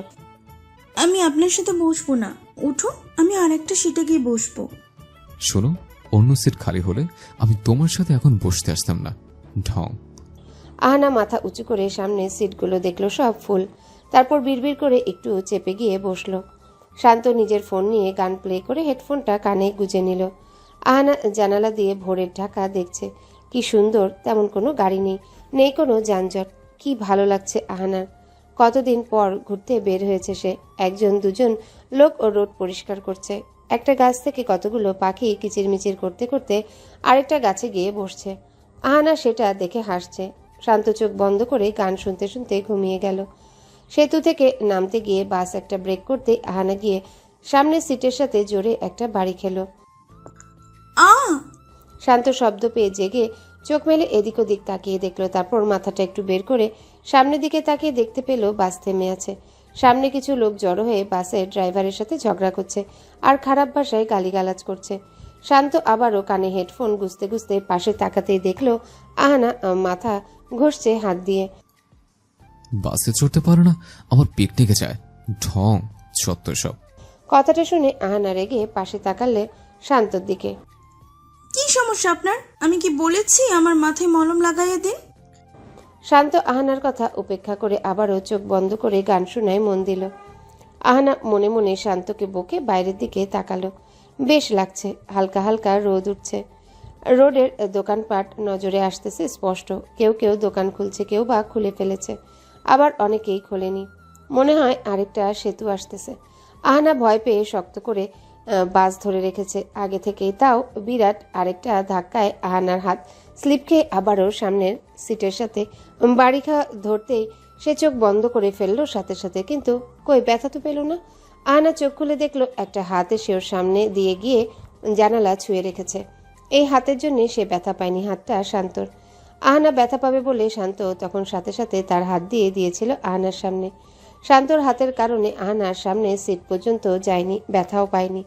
আমি আপনার সাথে বসবো না, উঠুন, আমি আর একটা সিটে গিয়ে বসবো। শোনো, অন্য সিট খালি হলে আমি তোমার সাথে এখন বসতে আসতাম না। ঢং। আহানা মাথা উঁচু করে সামনে সিটগুলো দেখলো সব ফুল। তারপর বিড়বিড় করে একটু চেপে গিয়ে বসলো। শান্ত নিজের ফোন নিয়ে গান প্লে করে হেডফোনটা কানে গুজে নিল। আহানা জানালা দিয়ে ভোরের ঢাকা দেখছে। কি সুন্দর, তেমন কোনো গাড়ি নেই, নেই কোনো যানজট। কি ভালো লাগছে আহানার। কতদিন পর ঘুরতে বের হয়েছে সে। একজন দুজন লোক ও রোড পরিষ্কার করছে। একটা গাছ থেকে কতগুলো পাখি কিচিরমিচির করতে করতে আরেকটা গাছে গিয়ে বসছে। আহানা সেটা দেখে হাসছে। শান্ত চোখ বন্ধ করে গান শুনতে শুনতে ঘুমিয়ে গেল। সেতু থেকে নামতে গিয়ে বাস একটা ব্রেক করতে আহানা গিয়ে সামনের সিটের সাথে জোরে একটা বাড়ি খেলো। শান্ত শব্দ পেয়ে জেগে চোখ মেলে এদিক ওদিক তাকিয়ে দেখলো। তারপর মাথাটা একটু বের করে সামনের দিকে তাকিয়ে দেখতে পেল বাস থেমে আছে। সামনে কিছু লোক জড়ো হয়ে বাসের ড্রাইভারের সাথে ঝগড়া করছে আর খারাপ ভাষায় গালিগালাজ করছে। শান্ত আবারও কানে হেডফোন গুজতে গুজতে পাশে তাকাতেই দেখলো আহানা মাথা ঘষছে হাত দিয়ে। বাসে চড়তে পারো না, আমার পিকনিকে যায়। ঢং সত্য সব। কথাটা শুনে আহানা রেগে পাশে তাকালে শান্তর দিকে। কি সমস্যা আপনার? আমি কি বলেছি আমার মাথায় মলম লাগাইয়ে দিন? শান্ত আহানার কথা উপেক্ষা করে আবারও চোখ বন্ধ করে গান শোনায় মন দিল। আহানা মনে মনে শান্তকে বকে বাইরের দিকে তাকালো। বেশ লাগছে, হালকা হালকা রোদ উঠছে। রোডের দোকানপাট নজরে আসতেছে স্পষ্ট। কেউ কেউ দোকান খুলছে, কেউ বা খুলে ফেলেছে, আবার অনেকেই খোলেনি। মনে হয় আরেকটা সেতু আসতেছে। আহানা ভয় পেয়ে শক্ত করে বাস ধরে রেখেছে আগে থেকেই। তাও বিরাট আরেকটা ধাক্কায় আহানার হাত স্লিপ খেয়ে আবারও সামনের সিটের সাথে বাড়ি খাওয়া ধরতেই সে চোখ বন্ধ করে ফেললো সাথে সাথে। কিন্তু কই, ব্যথা তো পেল না। আহানা চোখ খুলে দেখলো একটা হাত এসে ওর সামনে দিয়ে গিয়ে জানালা ছুঁয়ে রেখেছে। এই হাতের জন্য সে ব্যথা পায়নি, হাতটা শান্তর। আহানা ব্যথা পাবে বলে শান্ত তখন সাথে সাথে তার হাত দিয়ে দিয়েছিল আহানার সামনে। শান্তর হাতের কারণে আহানার সামনে সিট পর্যন্ত যায়নি, ব্যথাও পায়নি।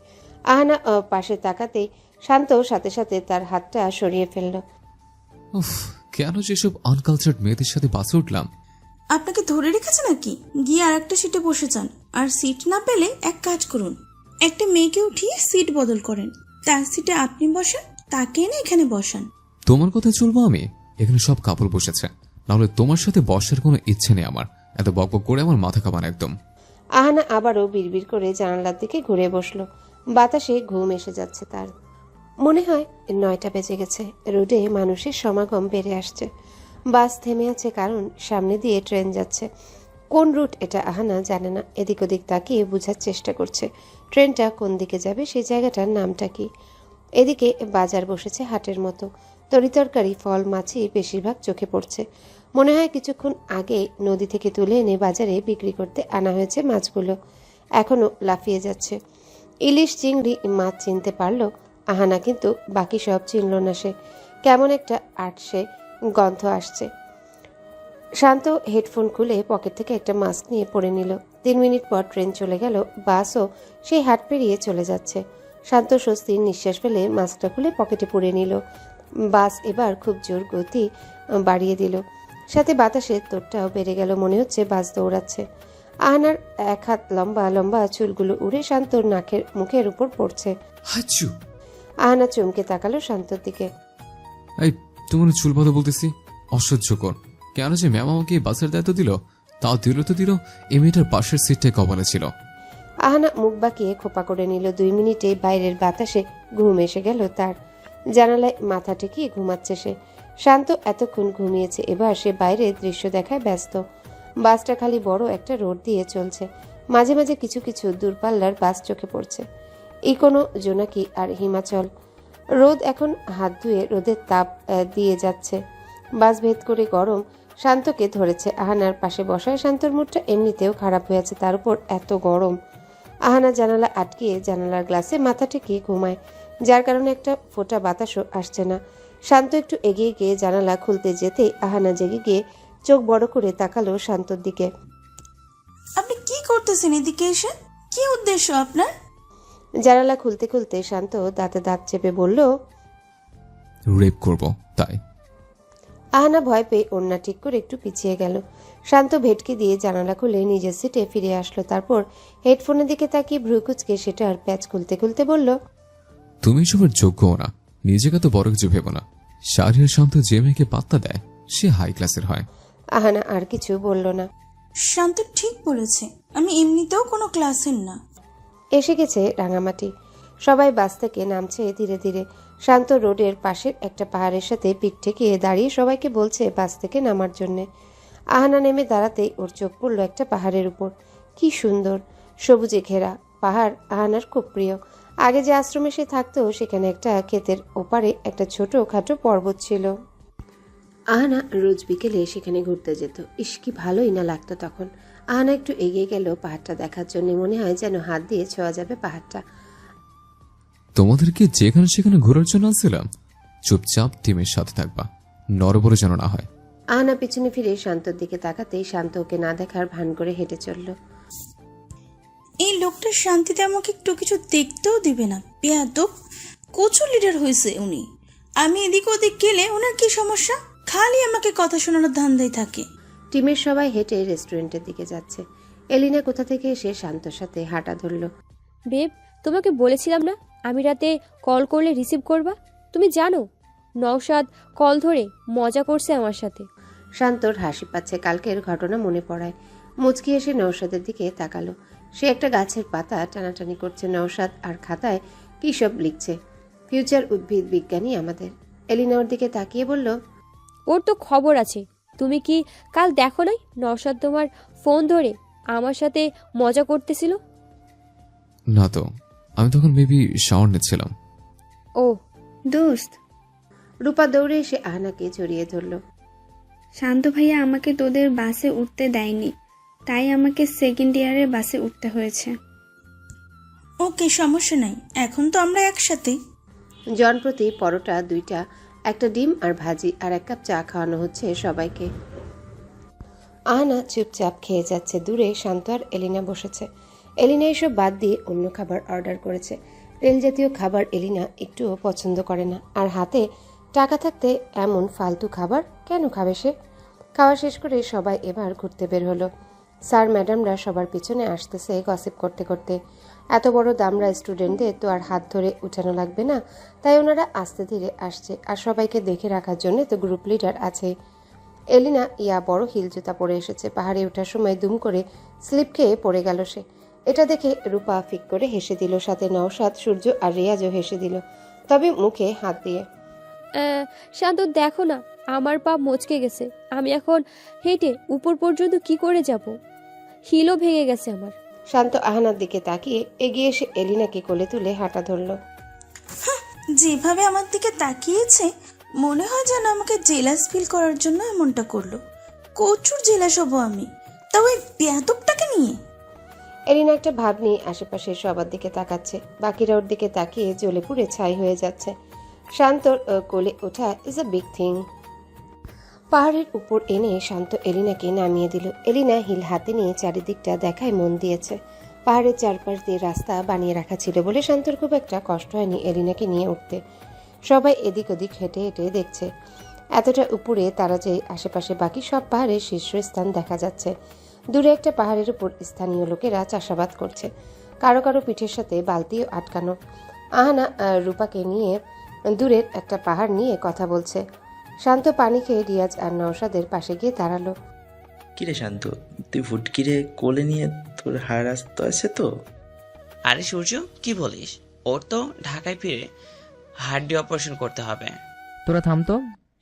আহানা পাশে তাকাতেই শান্ত সাথে সাথে তার হাতটা সরিয়ে ফেলল। উফ, কেন যেসব আনকালচার্ড মেয়েদের সাথে বাসে উঠলাম। আপনাকে ধরে রেখেছে নাকি? গিয়ে আর একটা সিটে বসে যান। আর সিট না পেলে এক কাজ করুন, একটা মেয়েকে উঠিয়ে সিট বদল করেন। তার সিটে আপনি বসান, তাকে এনে এখানে বসান। তোমার কথা চলবো আমি? এখানে সব কাপড় বসেছে, নাহলে তোমার সাথে বসার কোনো ইচ্ছে নেই আমার। এত বকবক করে আমার মাথা কামান একদম। আহানা আবারও বিড়বিড় করে জানালার দিকে ঘুরে বসলো। বাতাসে ঘুম এসে যাচ্ছে তার। মনে হয় 9টা বেজে গেছে। রোডে মানুষের সমাগম বেড়ে আসছে। বাস থেমে আছে কারণ সামনে দিয়ে ট্রেন যাচ্ছে। কোন রুট এটা আহানা জানে না। এদিক ওদিক তাকিয়ে বোঝার চেষ্টা করছে ট্রেনটা কোন দিকে যাবে, সেই জায়গাটার নামটা কি। এদিকে বাজার বসেছে হাটের মতো। তরিতরকারি, ফল, মাছি বেশিরভাগ চোখে পড়ছে। মনে হয় কিছুক্ষণ আগে নদী থেকে তুলে এনে বাজারে বিক্রি করতে আনা হয়েছে মাছগুলো। এখনো লাফিয়ে যাচ্ছে। ইলিশ, চিংড়ি, মাছ চিনতে পারল আহানা, কিন্তু বাকি সব চিনল না সে। কেমন একটা আটসে গন্ধ আসছে। শান্ত হেডফোন খুলে পকেট থেকে একটা মাস্ক নিয়ে পরে নিল। 3 মিনিট পর ট্রেন চলে গেল। বাসও সেই হাট পেরিয়ে চলে যাচ্ছে। শান্ত স্বস্তির নিঃশ্বাস ফেলে মাস্কটা খুলে পকেটে পুরে নিল। বাস এবার খুব জোর গতি বাড়িয়ে দিল। সাথে বাতাসের তোড়টাও বেড়ে গেল। মনে হচ্ছে বাস দৌড়াচ্ছে। আহানার এক হাত লম্বা লম্বা চুলগুলো উড়ে শান্তর মুখের উপর পড়ছে। আহানা চমকে তাকালো শান্তর দিকে। এই, তোমার চুল বাঁধা বলতেছি, অসহ্যকর। কেন যে ম্যাম আমাকে বাসের দায়িত্ব দিল? তাও দিল তো দিল, এই মেয়েটার পাশের সিটটাই কপালে ছিল। আহানা মুখ বাঁকিয়ে খোপা করে নিল। 2 মিনিটে বাইরের বাতাসে ঘুম এসে গেল তার। জানালায় মাথা টেকিয়ে ঘুমাচ্ছে সে। শান্ত এতক্ষণ ঘুমিয়েছে, এবার সে বাইরের দৃশ্য দেখায় ব্যস্ত। বাসটা খালি বড় একটা রোড দিয়ে চলছে। মাঝে মাঝে কিছু কিছু দূরপাল্লার বাস চোখে পড়ছে। ইকোনো, জোনাকি আর হিমাচল। রোদ এখন হাত ধুয়ে রোদের তাপ দিয়ে যাচ্ছে। বাস ভেদ করে গরম শান্তকে ধরেছে। আহানার পাশে বসায় শান্তর মুডটা এমনিতেও খারাপ হয়েছে, তার উপর এত গরম। আহানা জানালা আটকিয়ে জানালার গ্লাসে মাথা ঠেকিয়ে ঘুমায়, যার কারণে একটা ফোঁটা বাতাসও আসছে না। শান্ত একটু এগিয়ে গিয়ে জানালা খুলতে যেতেই আহানা জেগে গিয়ে চোখ বড় করে তাকালো শান্তর দিকে। আপনি কি করতেছেন এদিকে এসে? কি উদ্দেশ্য আপনার? জানালা খুলতে খুলতে শান্ত দাঁতে দাঁত চেপে বলল, রেপ করব তাই। আহানা ভয় পেয়ে ওড়না ঠিক করে একটু পিছিয়ে গেল। শান্ত ভেটকি দিয়ে জানালা খুলে নিজের সিটে ফিরে আসলো। তারপর হেডফোনের দিকে তাকিয়ে ভ্রুকুচকে সেটার প্যাচ খুলতে খুলতে বলল, তুমি এসবের যোগ্যও না, নিজেকে তো বড় কিছু ভেবো না। শাহরিয়ার শান্ত যে মেয়েকে পাত্তা দেয় সে হাই ক্লাসের হয়। আহানা আর কিছু বলল না। শান্ত ঠিক বলেছে, আমি এমনিতেও কোনো ক্লাসের না। এসে গেছে রাঙামাটি। সবাই বাস থেকে নামছে ধীরে ধীরে। শান্ত রোডের পাশের একটা পাহাড়ের সাথে পিঠ ঠেকিয়ে দাঁড়িয়ে সবাইকে বলছে বাস থেকে নামার জন্যে। আহানা নেমে দাঁড়াতেই ওর চোখ পড়ল একটা পাহাড়ের উপর। কি সুন্দর সবুজে ঘেরা পাহাড় আহানার খুব প্রিয়। আগে যে আশ্রমে সে থাকতো সেখানে একটা ক্ষেতের ওপারে একটা ছোট খাটো পর্বত ছিল। আহানা রোজ বিকেলে সেখানে ঘুরতে যেত। ইস কি ভালোই না লাগতো তখন। আহানা একটু এগিয়ে গেল পাহাড়টা দেখার জন্য। মনে হয় যেন হাত দিয়ে ছোঁয়া যাবে পাহাড়টা। তোমাদেরকে যেখানে সেখানে ঘোরার জন্য আসছিলাম, চুপচাপ টিমের সাথে থাকবা, নরবরে যেন না হয়। আহানা পিছনে ফিরে শান্তর দিকে তাকাতেই শান্ত ওকে না দেখার ভান করে হেঁটে চলল। এই লোকটা শান্তিতে আমাকে একটু কিছু দেখতেও দিবে না। বেয়াদব, কোচু লিডার হয়েছে উনি। আমি এদিক ওদিক গেলে ওনার কি সমস্যা? খালি আমাকে কথা শোনানোর ধান্দায় থাকে। টিমের সবাই হেঁটে রেস্টুরেন্টের দিকে যাচ্ছে। এলিনা কোথা থেকে এসে শান্তর সাথে হাঁটা ধরল। বেব, তোমাকে বলেছিলাম না আমি রাতে কল করলে রিসিভ করবা? তুমি জানো নওশাদ কল ধরে মজা করছে আমার সাথে। শান্তর হাসি পাচ্ছে। কালকের ঘটনা মনে পড়ায়। মুচকি এসে নওশাদের দিকে তাকালো। সে একটা গাছের পাতা টানাটানি করছে। নওশাদ আর খাতায় কী সব লিখছে। ফিউচার উদ্ভিদ বিজ্ঞানী আমাদের। এলিনা ওর দিকে তাকিয়ে বলল, ওর তো খবর আছে। তুমি কি কাল দেখো নাই নওশাদ তোমার ফোন ধরে আমার সাথে মজা করতেছিল? না তো, আমি তখন মেবি শাওয়ার নিচ্ছিলাম। ও দোস্ত। রূপা দৌড়ে এসে আহনাকে জড়িয়ে ধরল। শান্ত ভাইয়া আমাকে তোদের বাসে উঠতে দেয়নি, তাই আমাকে সেকেন্ড ইয়ারের বাসে উঠতে হয়েছে। ওকে, সমস্যা নাই, এখন তো আমরা একসাথে। জনপ্রতি পরোটা 2টা, একটা ডিম আর ভাজি আর 1 কাপ চা খাওয়ানো হচ্ছে সবাইকে। আহানা চুপচাপ খেয়ে যাচ্ছে। দূরে শান্ত আর এলিনা বসেছে। এলিনা এসব বাদ দিয়ে অন্য খাবার অর্ডার করেছে। তেল জাতীয় খাবার এলিনা একটুও পছন্দ করে না। আর হাতে টাকা থাকতে এমন ফালতু খাবার কেন খাবে সে? খাওয়া শেষ করে সবাই এবার ঘুরতে বের হলো। স্যার ম্যাডামরা সবার পিছনে আসতেছে গসিপ করতে করতে। এত বড় দামরা স্টুডেন্টদের তো আর হাত ধরে উঠানো লাগবে না, তাই ওনারা আস্তে ধীরে আসছে। আর সবাইকে দেখে রাখার জন্য তো গ্রুপ লিডার আছে। এলিনা বড় হিল জুতা পরে এসেছে। পাহাড়ে ওঠার সময় দুম করে স্লিপ খেয়ে পড়ে গেল সে। এটা দেখে রূপা ফিক করে হেসে দিল। সাথে নওশাদ, সূর্য আর রিয়াজও হেসে দিল, তবে মুখে হাত দিয়ে। শান্ত দেখো না, আমার পা মচকে গেছে। আমি এখন হেঁটে উপর পর্যন্ত কি করে যাব? হিলও ভেঙে গেছে আমার। শান্ত আহানার দিকে তাকিয়ে এগিয়ে এসে এলিনাকে কোলে তুলে হাঁটা ধরল। যেভাবে আমার দিকে তাকিয়েছে মনে হয় যেন আমাকে জেলাস ফিল করার জন্য এমনটা করলো। প্রচুর জেলাস হবো আমি, তাও এই বেয়াদবটাকে নিয়ে। এলিনা একটা ভাব নিয়ে আশেপাশে সবার দিকে তাকাচ্ছে। বাকিরা ওর দিকে তাকিয়ে জ্বলে পুড়ে ছাই হয়ে যাচ্ছে। শান্তর কোলে ওঠা ইজ আ বিগ থিং। পাহাড়ের উপর এনে শান্ত এলিনাকে নামিয়ে দিল। এলিনা হিল হাতে নিয়ে চারিদিকটা দেখায় মন দিয়েছে। পাহাড়ের চারপাশ দিয়ে রাস্তা বানিয়ে রাখা ছিল বলে শান্তর খুব একটা কষ্ট হয়নি এলিনাকে নিয়ে উঠতে। সবাই এদিক ওদিক হেঁটে হেঁটে দেখছে। এতটা উপরে তারা যে আশেপাশে বাকি সব পাহাড়ের শীর্ষস্থান দেখা যাচ্ছে। দূরে একটা পাহাড়ের উপর স্থানীয় লোকেরা চাষাবাদ করছে। কারো কারো পিঠের সাথে বালতিও আটকানো। আহানা রূপাকে নিয়ে দূরের একটা পাহাড় নিয়ে কথা বলছে। শান্ত পানি খেয়ে রিয়াজ আর নওশাদের পাশে গিয়ে দাঁড়ালো। কিরে শান্ত, তুই ফুটকিরে কোলে নিয়ে তোর হাড় আসতে আছে তো? আরে সূর্য, কি বলিস? ওর তো ঢাকায় ফিরে হার্ডি অপারেশন করতে হবে। তোরা থামতো।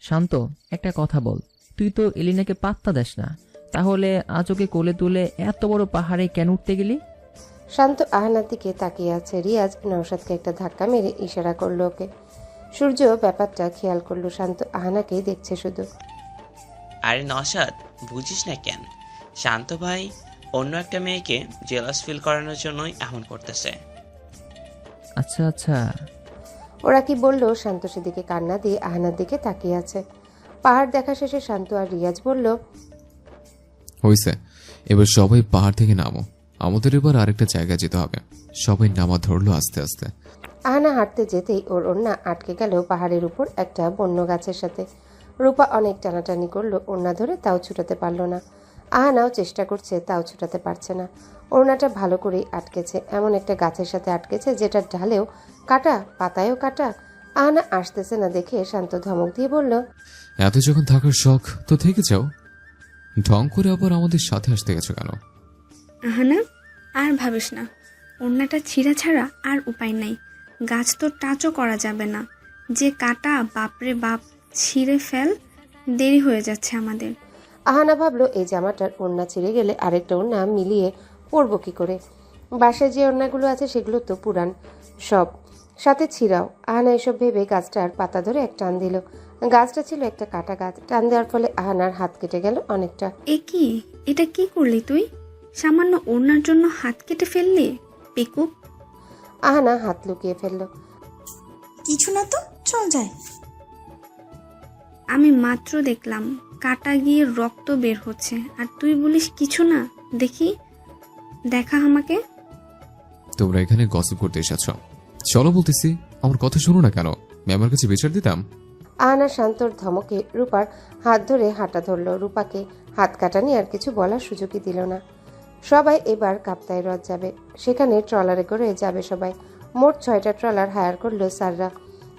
শান্ত, একটা কথা বল, তুই তো এলিনাকে পাত্তা দেস না, তাহলে আজ ওকে কোলে তুলে এত বড় পাহাড়ে কেন উঠতে গেলি? শান্ত আহানার দিকে তাকিয়ে আছে। রিয়াজ নওশাদকে একটা ধাক্কা মেরে ইশারা করলো ওকে। সূর্য ব্যাপারটা খেয়াল করলো। শান্ত আহানাকেই দেখছে শুধু। আরে নওশাদ, বুঝিস না কেন? শান্ত ভাই অন্য একটা মেয়েকে জেলাস ফিল করানোর জন্যই এমন করতেছে। আচ্ছা আচ্ছা। ওরা কি বললো? শান্ত সেদিকে কান্না দিয়ে আহানার দিকে তাকিয়ে আছে। পাহাড় দেখা শেষে শান্ত আর রিয়াজ বলল, হইছে, এবার সবাই পাহাড় থেকে নামো, আমাদের এবার আরেকটা জায়গায় যেতে হবে। সবাই নামা ধরলো আস্তে আস্তে। আহানা হাঁটতে যেতেই ওর ওড়না আটকে গেল পাহাড়ের উপর একটা বন্য গাছের সাথে। রূপা অনেক টানাটানি করলো ওড়না ধরে, তাও ছুটাতে পারল না। আহানাও চেষ্টা করছে, তাও ছোটাতে পারছে না। ওড়নাটা ভালো করেই আটকেছে, এমন একটা গাছের সাথে আটকেছে যেটার ঢালেও কাটা, পাতায়ও কাটা। আহানা আসতেছে না দেখে শান্ত ধমক দিয়ে বলল, এত যখন থাকার শখ তো থেকে যাও, ঢং করে আবার আমাদের সাথে আসতে গেছো কেন? আহানা, আর ভাবিস না, ওড়নাটা ছিঁড়া ছাড়া আর উপায় নাই। গাছ তো টাচও করা যাবে না, যে কাটা, বাপরে বাপ, ছিঁড়ে ফেল, দেরি হয়ে যাচ্ছে আমাদের। আহানা ভাবলো এই জামাটার ওড়না ছিঁড়ে গেলে আরেকটা ওড়না মিলিয়ে পরবো কি করে। বাসায় যে ওড়নাগুলো আছে সেগুলো তো পুরান সব, সাথে ছিঁড়াও। আহানা এসব ভেবে গাছটার পাতা ধরে এক টান দিল। গাছটা ছিল একটা কাটা গাছ। টান দেওয়ার ফলে আহানার হাত কেটে গেল অনেকটা। এ কি, এটা কি করলি তুই? সামান্য ওড়নার জন্য হাত কেটে ফেললি বেকুব। আহানা হাত লুকিয়ে ফেলল। কিছু না তো, চল যাই। আমি মাত্র দেখলাম কাটা গিয়ে রক্ত বের হচ্ছে, আর তুই বলিস কিছু না। দেখি, দেখা আমাকে। তোমরা এখানে গসিপ করতে এসেছো, চলো বলতেছি। আমার কথা শোনো না কেন? ম্যামের কাছে বিচার দিতাম। আহানা শান্তর ধমকে রূপার হাত ধরে হাঁটা ধরল। রূপাকে হাত কাটানি আর কিছু বলার সুযোগই দিল না। সবাই এবার কাপ্তাই হ্রদ যাবে, সেখানে ট্রলারে করে যাবে সবাই। মোট 6টা ট্রলার হায়ার করলো স্যাররা।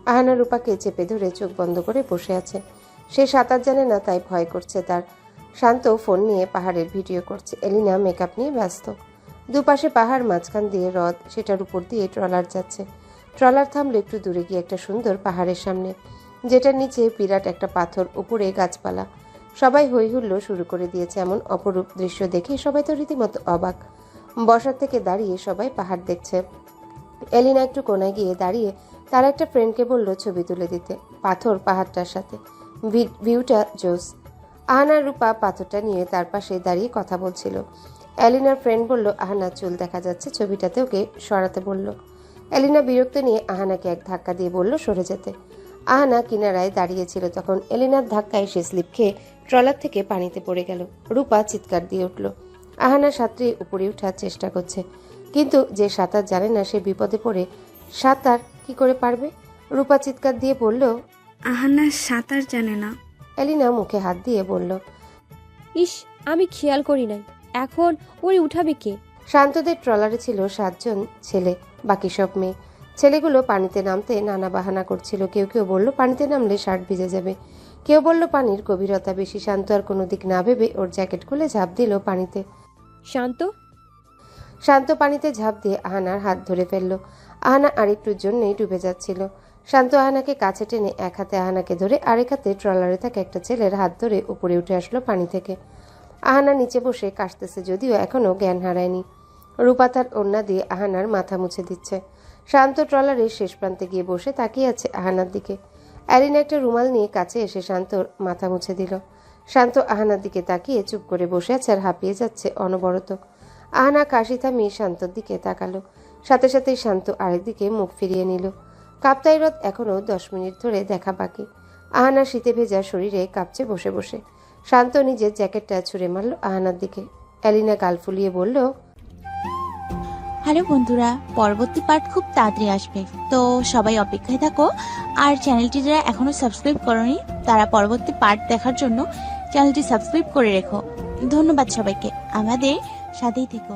আহানা রূপাকে চেপে ধরে চোখ বন্ধ করে বসে আছে। সে সাঁতার জানে না, তাই ভয় করছে তার। শান্ত ফোন নিয়ে পাহাড়ের ভিডিও করছে। এলিনা মেকআপ নিয়ে ব্যস্ত। দুপাশে পাহাড়, মাঝখান দিয়ে হ্রদ, সেটার উপর দিয়ে ট্রলার যাচ্ছে। ট্রলার থামলো একটু দূরে গিয়ে একটা সুন্দর পাহাড়ের সামনে, যেটার নিচে বিরাট একটা পাথর, উপরে গাছপালা। সবাই হই হুল্লো শুরু করে দিয়েছে। এমন অপরূপ দৃশ্য দেখে সবাই তো রীতিমতো অবাক। বসার থেকে দাঁড়িয়ে সবাই পাহাড় দেখছে। এলিনা একটু কোনায় গিয়ে দাঁড়িয়ে তার একটা ফ্রেন্ডকে বলল ছবি তুলে দিতে পাথর পাহাড়টার সাথে। ভিউটা জোস। আহানার রূপা পাথরটা নিয়ে তার পাশে দাঁড়িয়ে কথা বলছিল। এলিনার ফ্রেন্ড বলল, আহানার চুল দেখা যাচ্ছে, ছবিটাতে ওকে সরাতে বলল। এলিনা বিরক্ত নিয়ে আহানাকে এক ধাক্কা দিয়ে বলল সরে যেতে। আহানা কিনারায় দাঁড়িয়েছিল তখন। এলিনার ধাক্কায় সে স্লিপ খেয়ে ট্রলার থেকে পানিতে পড়ে গেল। রূপা চিৎকার দিয়ে উঠল। আহানা সাঁতরে উপরে ওঠার চেষ্টা করছে, কিন্তু যে সাঁতার জানে না সে বিপদে পড়ে সাঁতার কি করে পারবে? রূপা চিৎকার দিয়ে বলল, আহানা সাঁতার জানে না। এলিনা মুখে হাত দিয়ে বলল, ইস, আমি খেয়াল করি নাই। এখন ওরে উঠাবে কে? শান্তদের ট্রলারে ছিল 7 জন ছেলে, বাকি সব মেয়ে। ছেলেগুলো পানিতে নামতে নানা বাহানা করছিল। কেউ কেউ বলল পানিতে নামলে শার্ট ভিজে যাবে, কেউ বলল পানির গভীরতা বেশি। শান্ত আর কোনো দিক না ভেবে ওর জ্যাকেট খুলে ঝাঁপ দিল পানিতে। শান্ত পানিতে ঝাঁপ দিয়ে আহানার হাত ধরে ফেলল। আহানা আরেকটুর জন্যই ডুবে যাচ্ছিল। শান্ত আহানাকে কাছে টেনে এক হাতে আহানাকে ধরে আরেক হাতে ট্রলারে থাকা একটা ছেলের হাত ধরে উপরে উঠে আসলো পানি থেকে। আহানা নিচে বসে কাশতেছে, যদিও এখনো জ্ঞান হারায়নি। রূপা তার ওড়না দিয়ে আহানার মাথা মুছে দিচ্ছে। শান্ত ট্রলারের শেষ প্রান্তে গিয়ে বসে তাকিয়ে আছে আহানার দিকে। এলিনা একটা রুমাল নিয়ে কাছে এসে শান্তর মাথা মুছে দিল। শান্ত আহানার দিকে তাকিয়ে চুপ করে বসে আছে আর হাঁপিয়ে যাচ্ছে অনবরত। আহানা কাশি থামিয়ে শান্তর দিকে তাকালো, সাথে সাথেই শান্ত আরেকদিকে মুখ ফিরিয়ে নিল। কাপ্তাই হ্রদ এখনো 10 মিনিট ধরে দেখা বাকি। আহানা শীতে ভেজা শরীরে কাঁপছে বসে বসে। শান্ত নিজের জ্যাকেটটা ছুঁড়ে মারল আহানার দিকে। এলিনা গাল ফুলিয়ে বলল, হ্যালো বন্ধুরা, পরবর্তী পার্ট খুব তাড়াতাড়ি আসবে, তো সবাই অপেক্ষায় থাকো। আর চ্যানেলটি যারা এখনো সাবস্ক্রাইব করোনি তারা পরবর্তী পার্ট দেখার জন্য চ্যানেলটি সাবস্ক্রাইব করে রেখো। ধন্যবাদ সবাইকে, আমাদের সাথেই থেকো।